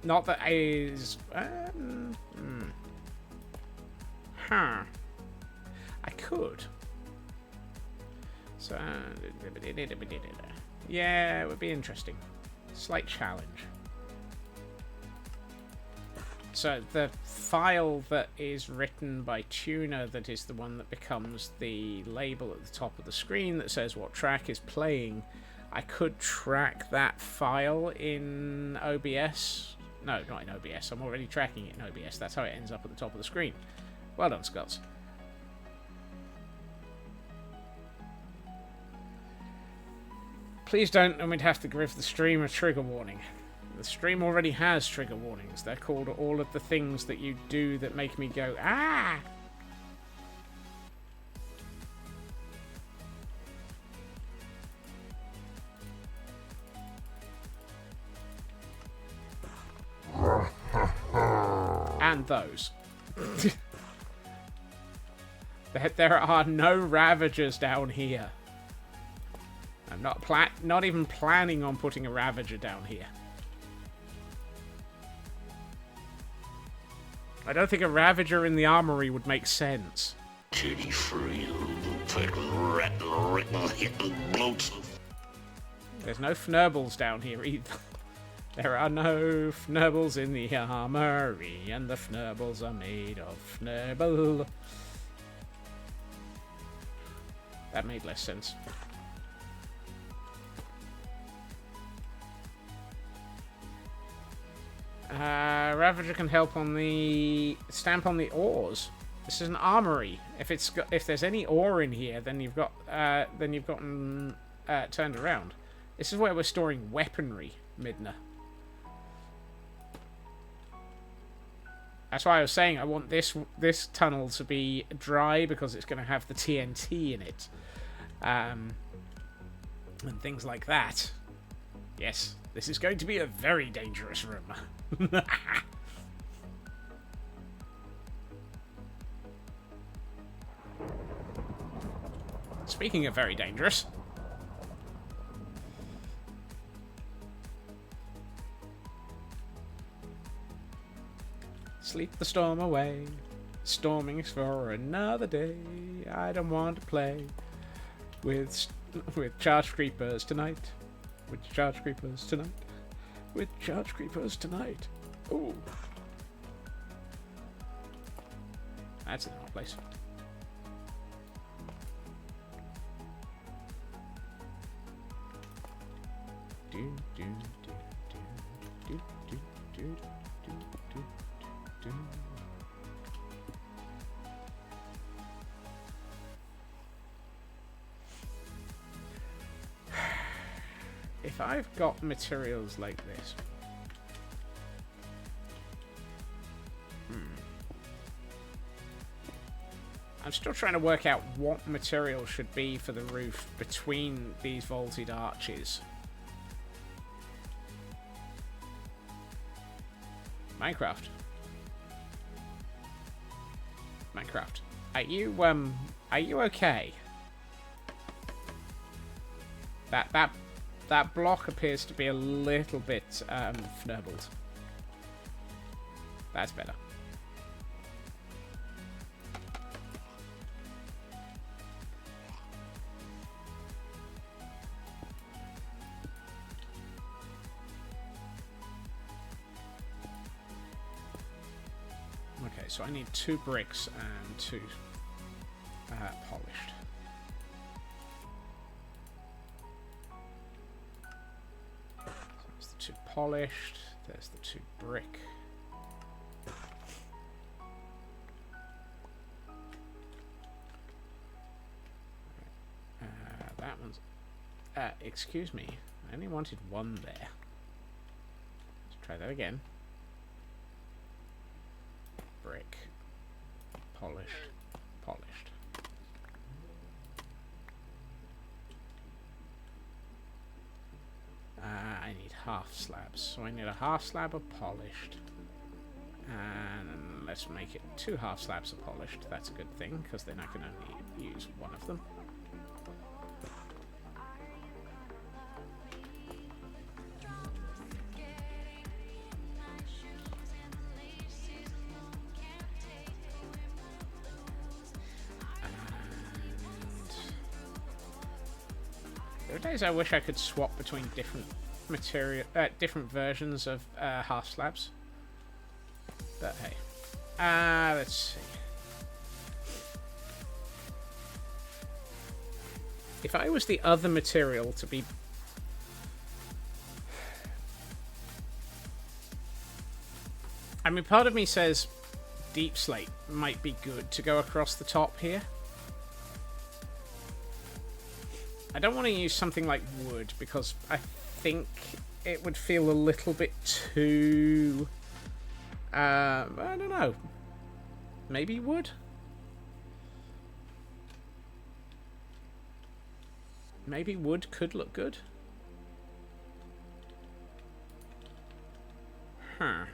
not that is... I could. So, yeah, it would be interesting. Slight challenge. So the file that is written by Tuner, that is the one that becomes the label at the top of the screen that says what track is playing, I could track that file in OBS. No, not in OBS. I'm already tracking it in OBS. That's how it ends up at the top of the screen. Well done, Scots. Please don't, and we'd have to give the stream a trigger warning. The stream already has trigger warnings. They're called all of the things that you do that make me go, ah! And those. There are no Ravagers down here. I'm not even planning on putting a Ravager down here. I don't think a Ravager in the armoury would make sense. Titty free, bloats. There's no Fnurbles down here either. There are no Fnurbles in the armoury, and the Fnurbles are made of Fnurble. That made less sense. Ravager can help on the stamp on the ores. This is an armory. If there's any ore in here, then you've gotten turned around. This is where we're storing weaponry, Midna. That's why I was saying I want this tunnel to be dry, because it's going to have the TNT in it, and things like that. Yes, this is going to be a very dangerous room. Speaking of very dangerous, sleep the storm away. Storming's for another day. I don't want to play with charge creepers tonight. With charge creepers tonight. With charge creepers tonight. Ooh. That's in the wrong place. Do, do, do, do, do, do, do, do, do, do. If I've got materials like this, I'm still trying to work out what material should be for the roof between these vaulted arches. Minecraft. Are you okay? That block appears to be a little bit fnurbled. That's better. Okay, so I need 2 bricks and 2 polished. So there's the 2 polished. There's the 2 brick. That one's... excuse me. I only wanted 1 there. Let's try that again. Brick. Polished. Polished. I need half slabs. So I need a half slab of polished. And let's make it 2 half slabs of polished. That's a good thing, because then I can only use 1 of them. There are days I wish I could swap between different material, different versions of half slabs. But hey, let's see. If I was the other material to be, I mean, part of me says deep slate might be good to go across the top here. I don't want to use something like wood because I think it would feel a little bit too... I don't know. Maybe wood? Maybe wood could look good? Huh.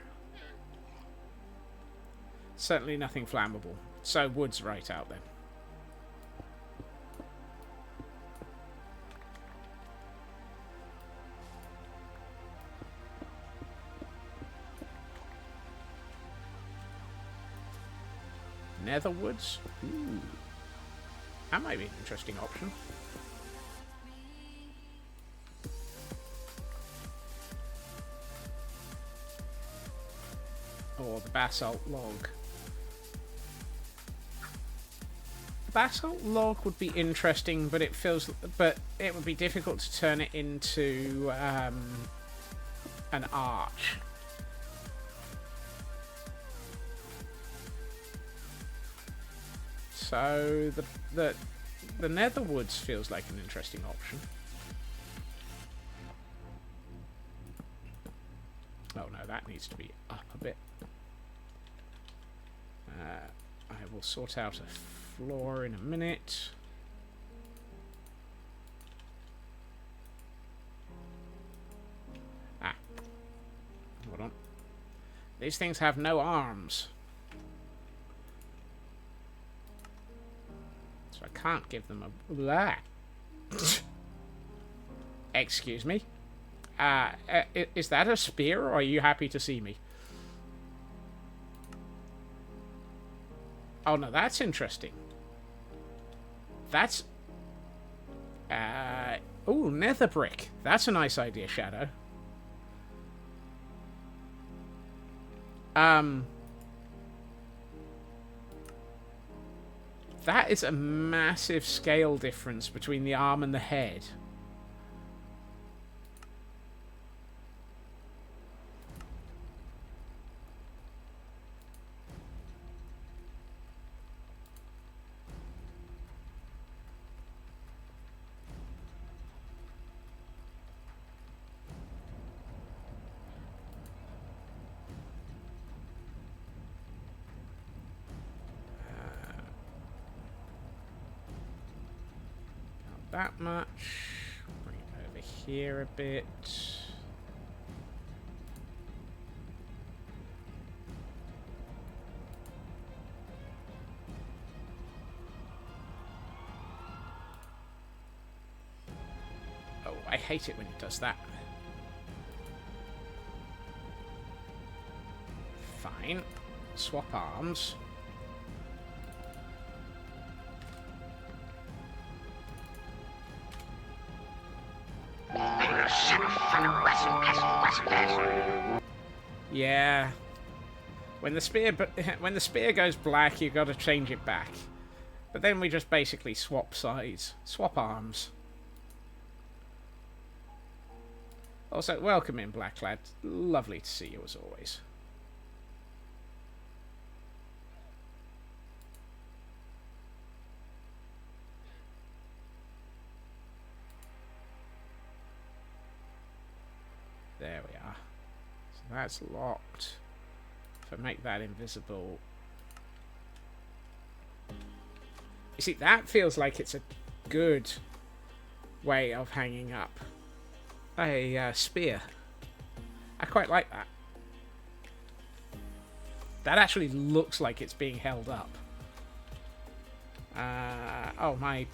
Certainly nothing flammable. So wood's right out then. Nether woods? Ooh. That might be an interesting option. Or the basalt log. The basalt log would be interesting, but it would be difficult to turn it into an arch. So the nether woods feels like an interesting option. Oh no, that needs to be up a bit. I will sort out a floor in a minute. Ah. Hold on. These things have no arms. So I can't give them a... Blah. Excuse me? Is that a spear, or are you happy to see me? Oh, no, that's interesting. That's... ooh, nether brick. That's a nice idea, Shadow. That is a massive scale difference between the arm and the head. That much. Bring it over here a bit. Oh, I hate it when it does that. Fine. Swap arms. Yeah. When the spear goes black, you got to change it back. But then we just basically swap sides, swap arms. Also, welcome in, Black Lad. Lovely to see you as always. There we are. So that's locked. If I make that invisible... You see, that feels like it's a good way of hanging up a spear. I quite like that. That actually looks like it's being held up. Oh, my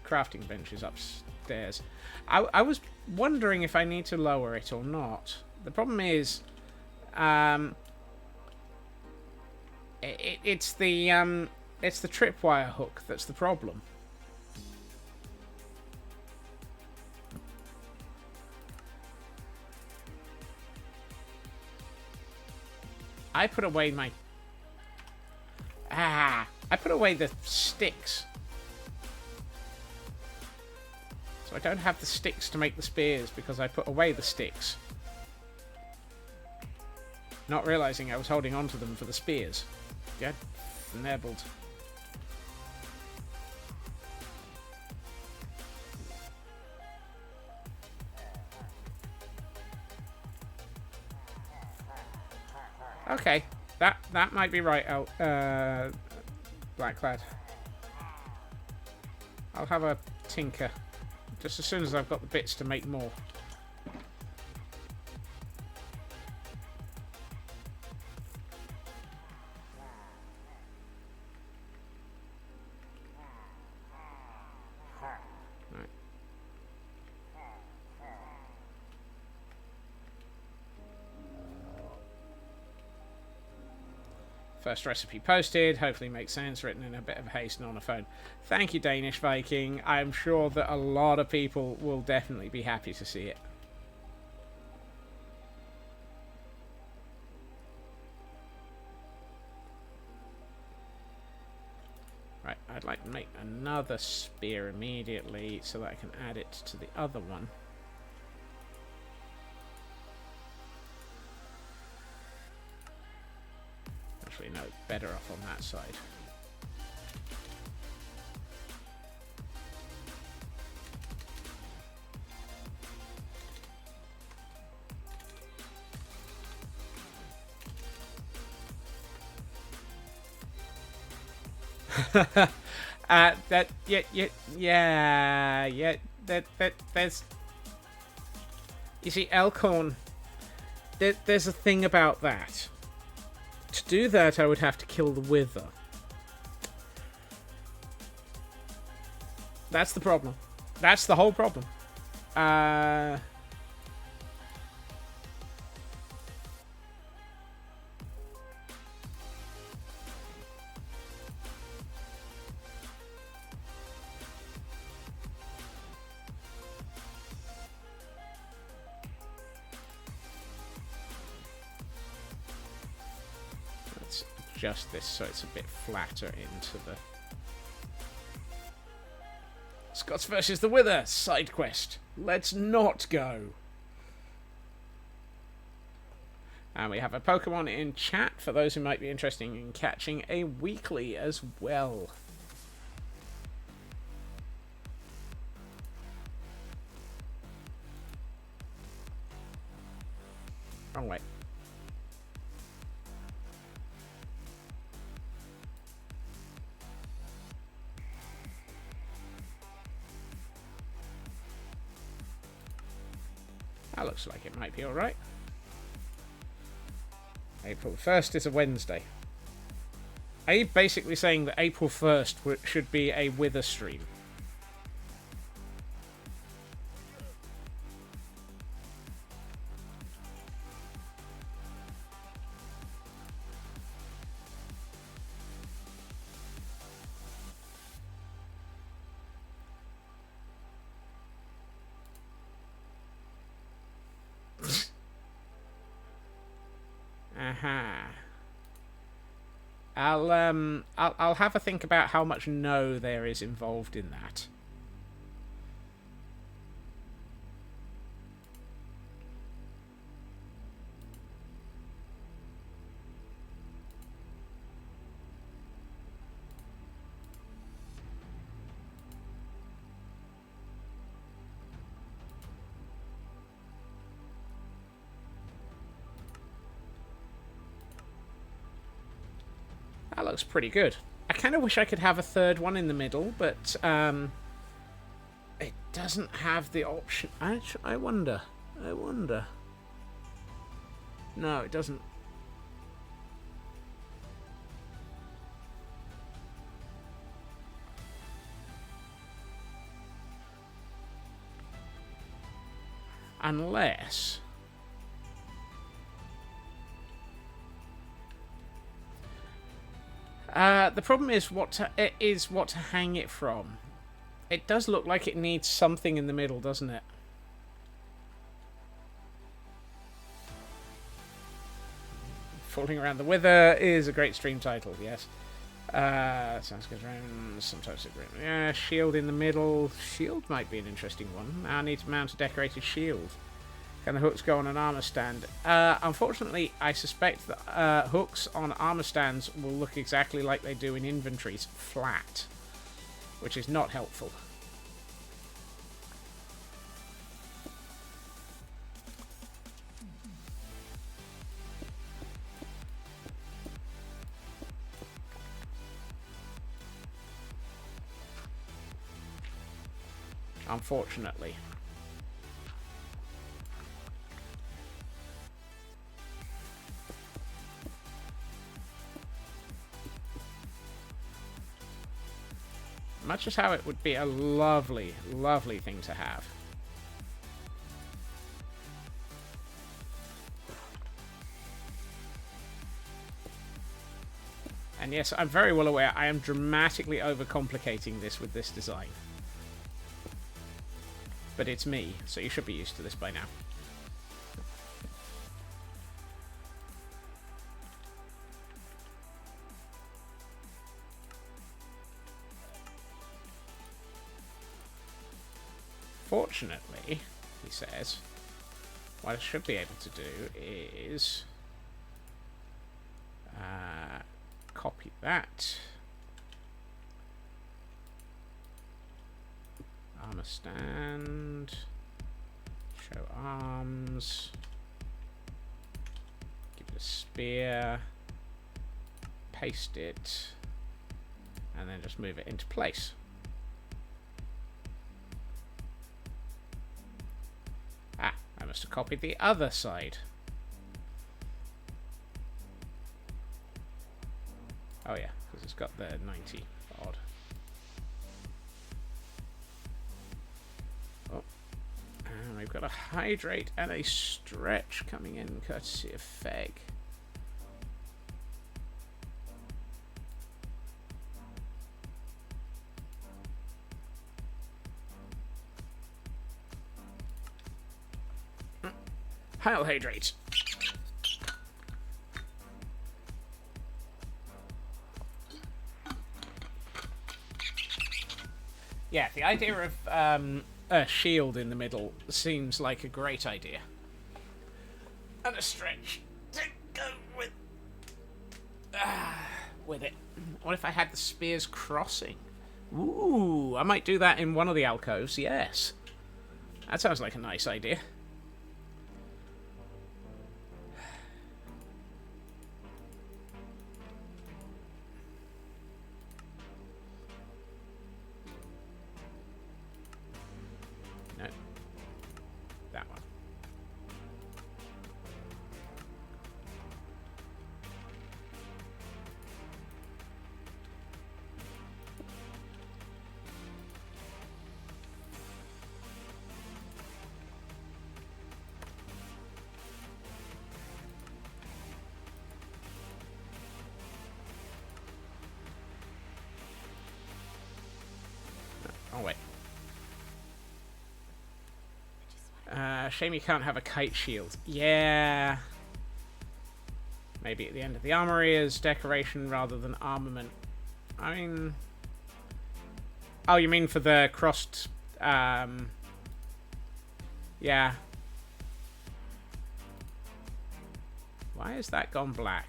crafting bench is upstairs. I was wondering if I need to lower it or not. The problem is, it's the tripwire hook that's the problem. I put away my... I put away the sticks. So I don't have the sticks to make the spears because I put away the sticks. Not realizing I was holding on to them for the spears. Get nibbled. Okay, that might be right, Black Lad. I'll have a tinker just as soon as I've got the bits to make more. First recipe posted, hopefully makes sense, written in a bit of haste and on a phone. Thank you, Danish Viking. I'm sure that a lot of people will definitely be happy to see it. Right, I'd like to make another spear immediately so that I can add it to the other one. Actually, no, better off on that side. There's... You see, Elkhorn, there's a thing about that. To do that, I would have to kill the Wither. That's the problem. That's the whole problem. Just this so it's a bit flatter into the... Scots versus the Wither side quest. Let's not go. And we have a Pokemon in chat for those who might be interested in catching a weekly as well. Wrong way. That looks like it might be alright. April 1st is a Wednesday. Are you basically saying that April 1st should be a Wither stream? I'll have a think about how much no there is involved in that. That looks pretty good. I kind of wish I could have a third one in the middle, but it doesn't have the option. I wonder. No, it doesn't. Unless... the problem is what to hang it from. It does look like it needs something in the middle, doesn't it? Falling Around the Wither is a great stream title, yes. Sounds good. Sometimes it's yeah, shield in the middle. Shield might be an interesting one. I need to mount a decorated shield. Can the hooks go on an armor stand? Unfortunately, I suspect that hooks on armor stands will look exactly like they do in inventories, flat, which is not helpful. Unfortunately. Much as how it would be a lovely, lovely thing to have. And yes, I'm very well aware I am dramatically overcomplicating this with this design. But it's me, so you should be used to this by now. Fortunately, he says, what I should be able to do is copy that. Armor stand. Show arms. Give it a spear. Paste it. And then just move it into place. Ah, I must have copied the other side. Oh yeah, because it's got the 90 odd. Oh, and we've got a hydrate and a stretch coming in courtesy of Feg. Heil hydrate. Yeah, the idea of a shield in the middle seems like a great idea. And a stretch to go with it. What if I had the spears crossing? Ooh, I might do that in one of the alcoves, yes. That sounds like a nice idea. Oh, wait. Shame you can't have a kite shield. Yeah. Maybe at the end of the armory as decoration rather than armament. I mean... Oh, you mean for the crossed... Yeah. Why has that gone black?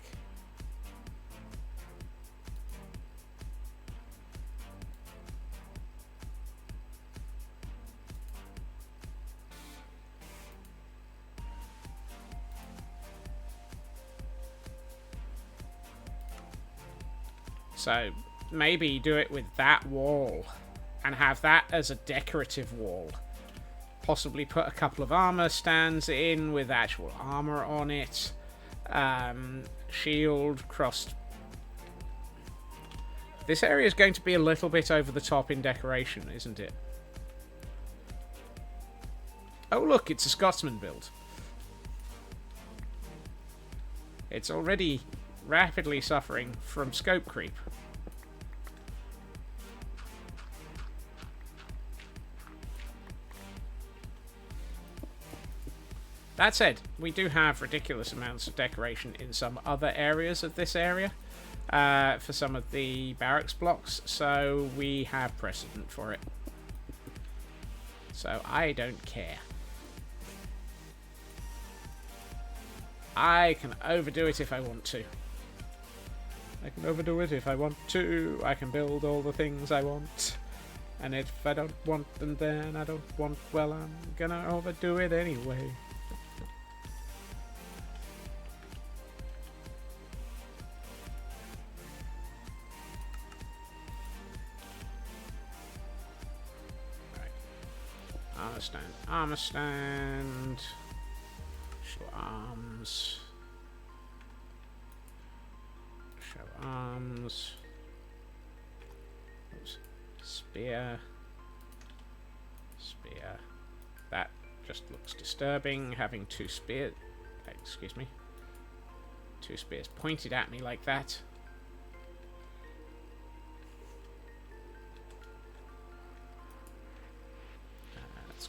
So, maybe do it with that wall. And have that as a decorative wall. Possibly put a couple of armor stands in with actual armor on it. Shield, crossed. This area is going to be a little bit over the top in decoration, isn't it? Oh look, it's a Scotsman build. It's already rapidly suffering from scope creep. That said, we do have ridiculous amounts of decoration in some other areas of this area for some of the barracks blocks, so we have precedent for it. So I don't care. I can overdo it if I want to. I can overdo it if I want to. I can build all the things I want. And if I don't want them, then I don't want, well, I'm gonna overdo it anyway. Armor stand. Show arms. Show arms. Oops. Spear. Spear. That just looks disturbing, having two spears. Excuse me. Two spears pointed at me like that.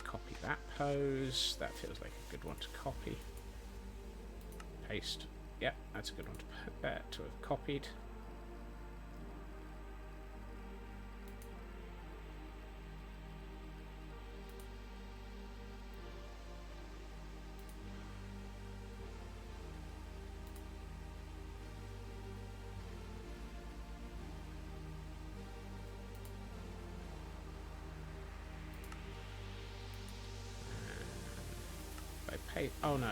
Copy that pose. That feels like a good one to copy. Paste. Yep, that's a good one to have copied. Oh no.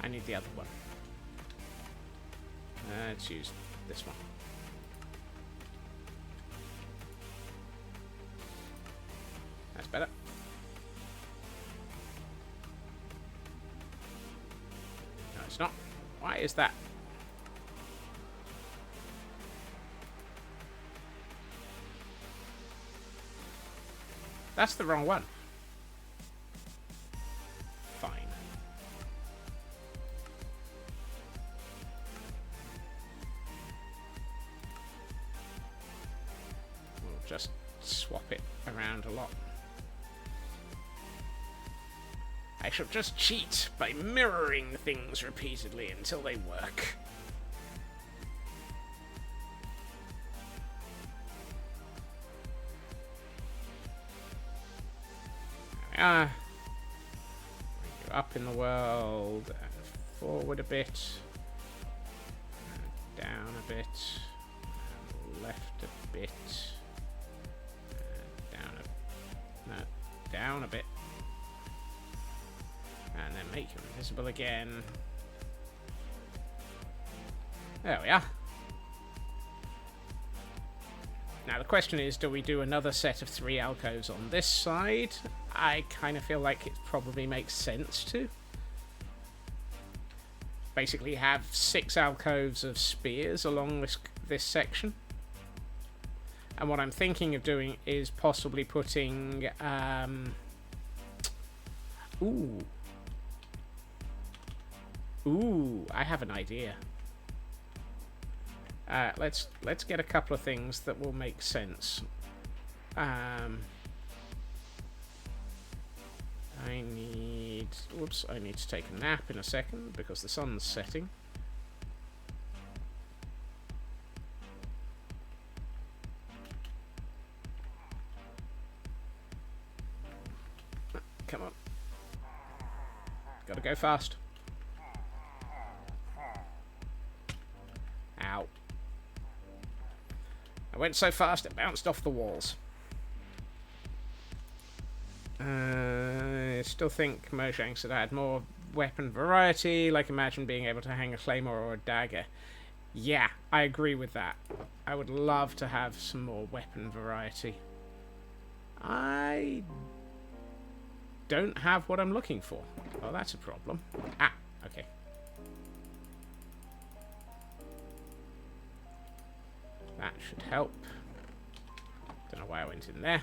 I need the other one. Let's use this one. That's better. No, it's not. Why is that? That's the wrong one. Fine. We'll just swap it around a lot. I shall just cheat by mirroring things repeatedly until they work. Bring you up in the world, and forward a bit, and down a bit, and left a bit, and down a bit, and then make you invisible again. There we are. Now the question is, do we do another set of 3 alcoves on this side? I kind of feel like it probably makes sense to. Basically have 6 alcoves of spears along this section. And what I'm thinking of doing is possibly putting... Ooh, I have an idea. Let's get a couple of things that will make sense. I need Whoops, I need to take a nap in a second because the sun's setting. Come on. Gotta go fast. Ow. I went so fast it bounced off the walls. I still think Mojang should add more weapon variety, like imagine being able to hang a claymore or a dagger. Yeah, I agree with that. I would love to have some more weapon variety. I don't have what I'm looking for. Oh, that's a problem. Ah, okay. That should help. Don't know why I went in there.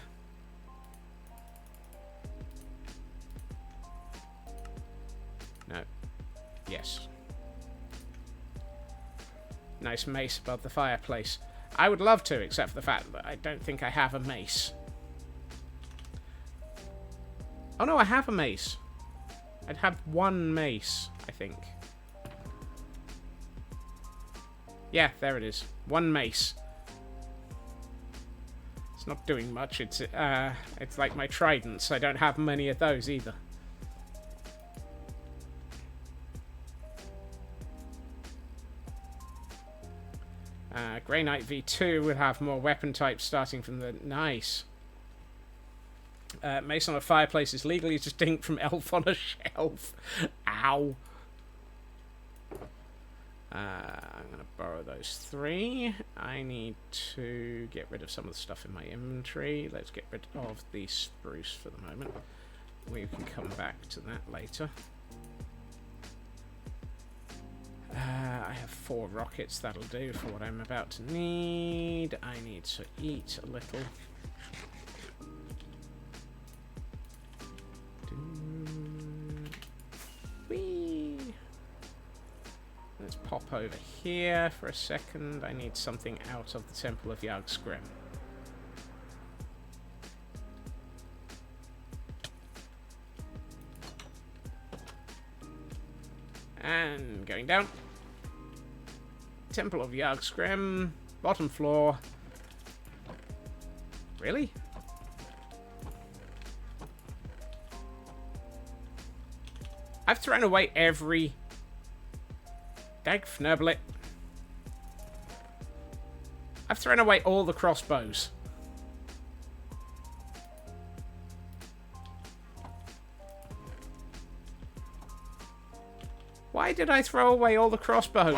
No. Yes. Nice mace above the fireplace. I would love to, except for the fact that I don't think I have a mace. Oh no, I have a mace. I'd have one mace, I think. Yeah, there it is. One mace. It's not doing much. It's like my tridents. I don't have many of those either. Grey Knight V2 will have more weapon types starting from the... Nice. Mace on a fireplace is legally distinct from elf on a shelf. Ow. I'm going to borrow those 3. I need to get rid of some of the stuff in my inventory. Let's get rid of the spruce for the moment. We can come back to that later. I have 4 rockets. That'll do for what I'm about to need. I need to eat a little. Whee! Let's pop over here for a second. I need something out of the Temple of Yggdrasil. And going down. Temple of Yggdrasil. Bottom floor. Really? I've thrown away every... Dagfnublet. I've thrown away all the crossbows. Why did I throw away all the crossbows?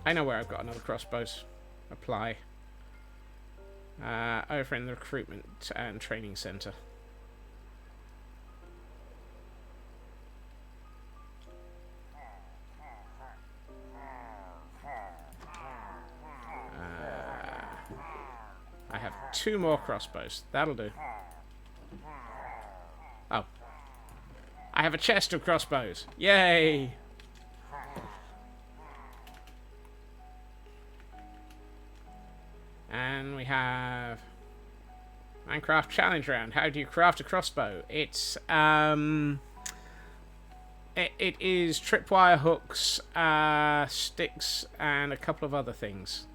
I know where I've got another crossbows. Apply. Over in the recruitment and training center. I have 2 more crossbows. That'll do. Oh. I have a chest of crossbows. Yay! And we have Minecraft challenge round. How do you craft a crossbow? It's it is tripwire hooks, sticks, and a couple of other things.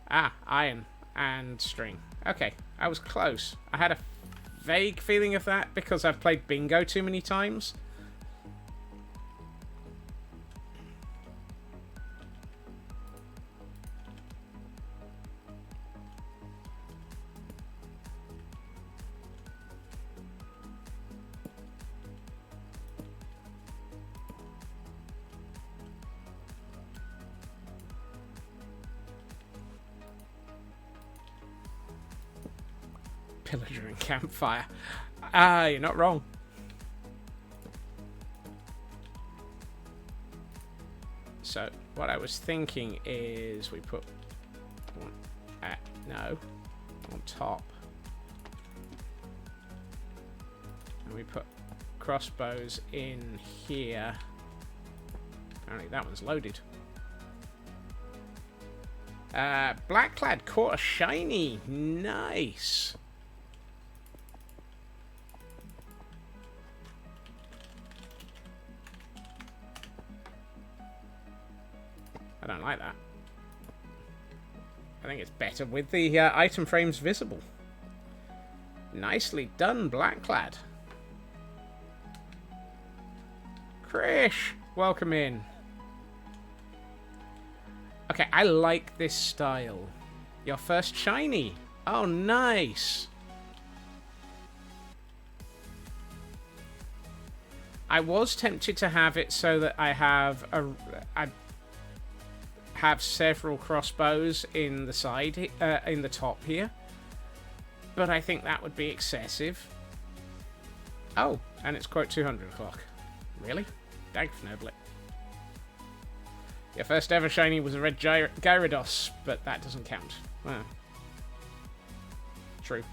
Ah, iron and string. Okay, I was close. I had a vague feeling of that because I've played bingo too many times. Pillager and campfire. Ah, you're not wrong. So, what I was thinking is we put one at, no, on top. we put crossbows in here. Apparently that one's loaded. Blackclad caught a shiny. Nice. I don't like that. I think it's better with the item frames visible. Nicely done, Blackclad. Krish, welcome in. Okay, I like this style. Your first shiny. Oh, nice. I was tempted to have it so that I have several crossbows in the side, in the top here. But I think that would be excessive. Oh, and it's quote 200 o'clock. Really? Dagfnoblet. Your first ever shiny was a red Gyarados, but that doesn't count. Well, true.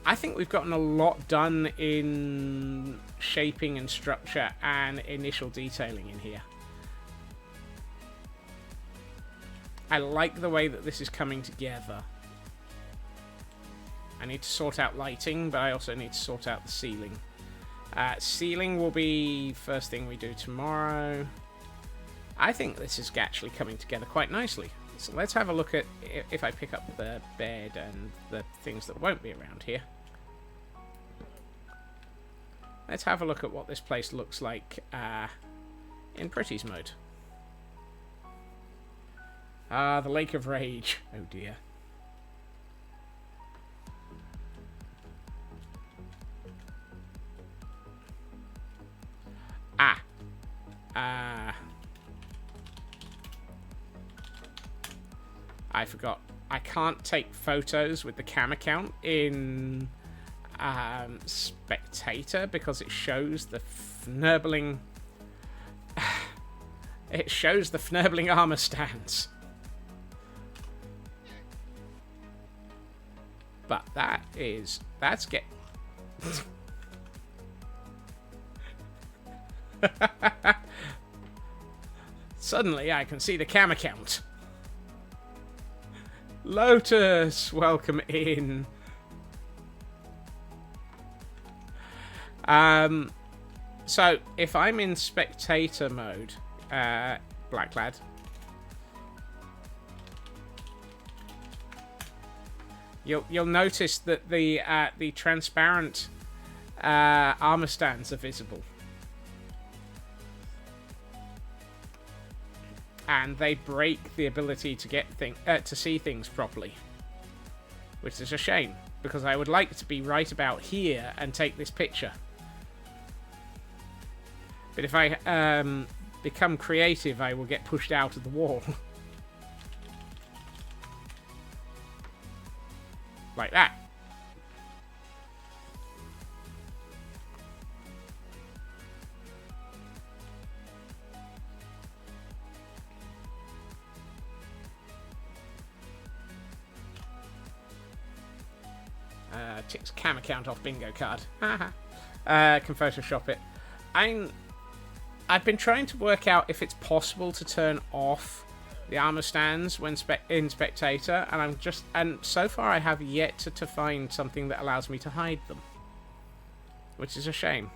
I think we've gotten a lot done in shaping and structure and initial detailing in here. I like the way that this is coming together. I need to sort out lighting, but I also need to sort out the ceiling. Ceiling will be first thing we do tomorrow. I think this is actually coming together quite nicely. So let's have a look at if I pick up the bed and the things that won't be around here. Let's have a look at what this place looks like in Pretty's mode. The Lake of Rage. Oh dear. I forgot. I can't take photos with the camera count in Spectator because it shows the fnurbling. It shows the fnurbling armor stands. But that's get. Suddenly I can see the camera count. Lotus, welcome in. So if I'm in spectator mode, Blackclad, you'll notice that the transparent armor stands are visible. And they break the ability to get to see things properly, which is a shame because I would like to be right about here and take this picture. But if I become creative, I will get pushed out of the wall, like that. Tick's camera count off bingo card. Can Photoshop it. I've been trying to work out if it's possible to turn off the armor stands when in Spectator, and so far I have yet to find something that allows me to hide them, which is a shame.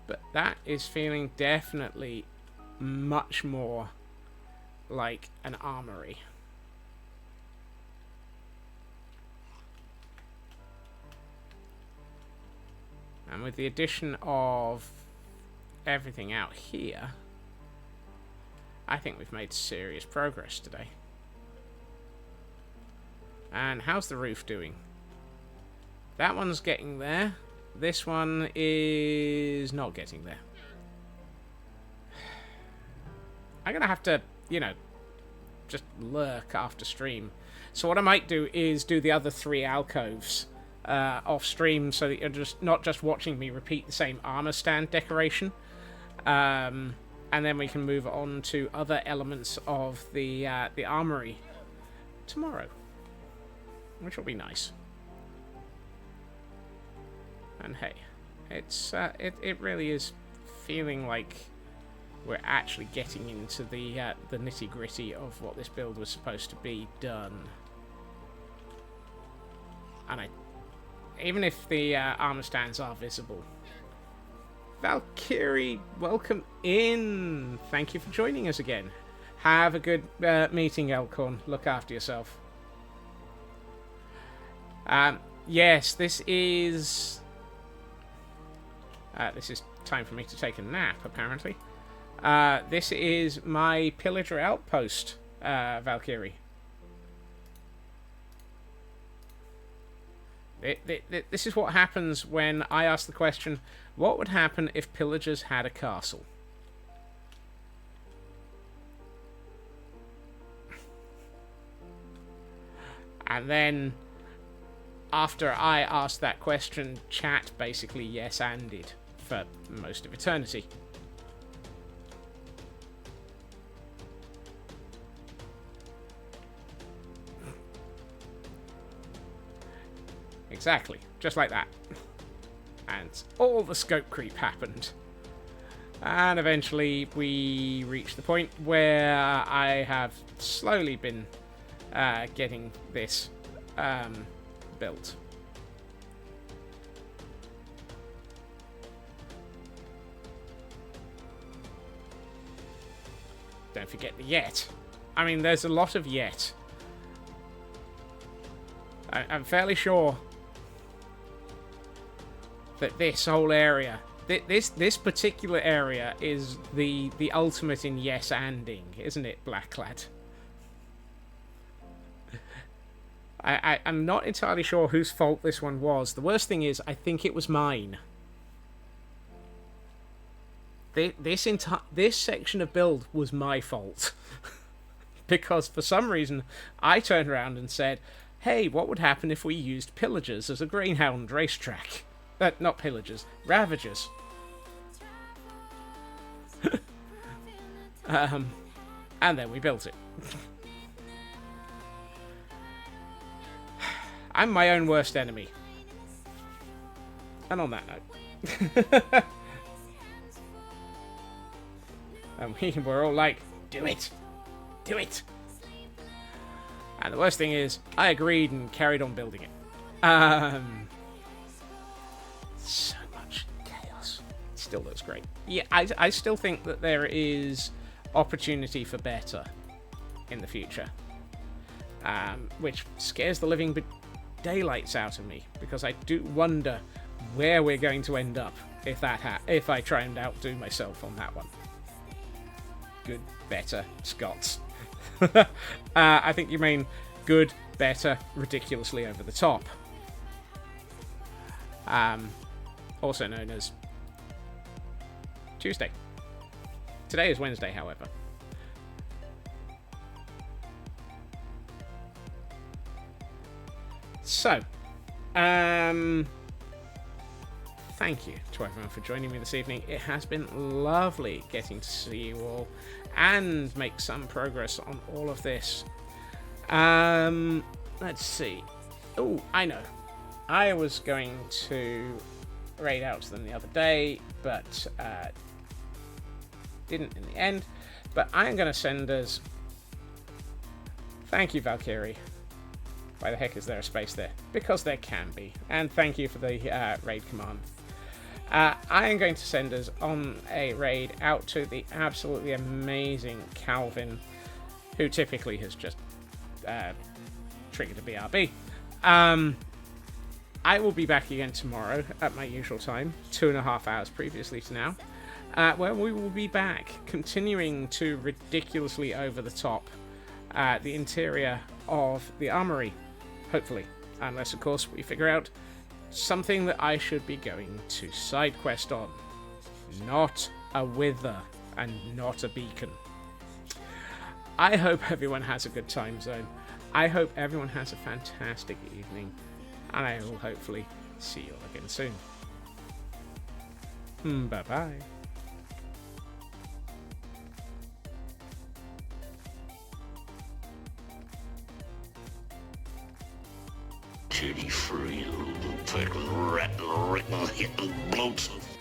But that is feeling definitely much more like an armory. And with the addition of everything out here, I think we've made serious progress today. And how's the roof doing? That one's getting there. This one is not getting there. I'm gonna have to, you know, just lurk after stream. So what I might do is do the other 3 alcoves off stream, so that you're just not just watching me repeat the same armor stand decoration. and then we can move on to other elements of the armory tomorrow, which will be nice. And hey, it really is feeling like we're actually getting into the nitty gritty of what this build was supposed to be done. And even if the armor stands are visible. Valkyrie, welcome in. Thank you for joining us again. Have a good meeting, Elkhorn. Look after yourself. Yes, this is time for me to take a nap, apparently. This is my pillager outpost, Valkyrie. This is what happens when I ask the question, what would happen if pillagers had a castle? And then, after I asked that question, chat basically yes-anded for most of eternity. Exactly, just like that. And all the scope creep happened. And eventually we reached the point where I have slowly been getting this built. Don't forget the yet. I mean, there's a lot of yet. I'm fairly sure that this whole area, this particular area, is the ultimate in yes-anding, isn't it, Blacklad? I'm not entirely sure whose fault this one was. The worst thing is, I think it was mine. This section of build was my fault. Because for some reason, I turned around and said, hey, what would happen if we used pillagers as a greyhound racetrack? Not pillagers, ravagers. And then we built it. I'm my own worst enemy. And on that note. And we were all like, do it! Do it! And the worst thing is, I agreed and carried on building it. So much chaos. It still looks great. Yeah, I still think that there is opportunity for better in the future. Which scares the living daylights out of me, because I do wonder where we're going to end up if I try and outdo myself on that one. Good, better, Scots. I think you mean good, better, ridiculously over the top. Also known as Tuesday. Today is Wednesday, however. So, thank you to everyone for joining me this evening. It has been lovely getting to see you all and make some progress on all of this. Let's see. Oh, I know. I was going to raid out to them the other day, but didn't in the end. But I am going to send us... Thank you, Valkyrie. Why the heck is there a space there? Because there can be. And thank you for the raid command. I am going to send us on a raid out to the absolutely amazing Calvin, who typically has just triggered a BRB. I will be back again tomorrow at my usual time, 2.5 hours previously to now, where we will be back, continuing to ridiculously over the top the interior of the armory, hopefully, unless of course we figure out something that I should be going to side quest on. Not a wither and not a beacon. I hope everyone has a good time zone. I hope everyone has a fantastic evening. And I will hopefully see you all again soon. Bye-bye. titty free, little fucking ratting, written, hitting, bloats and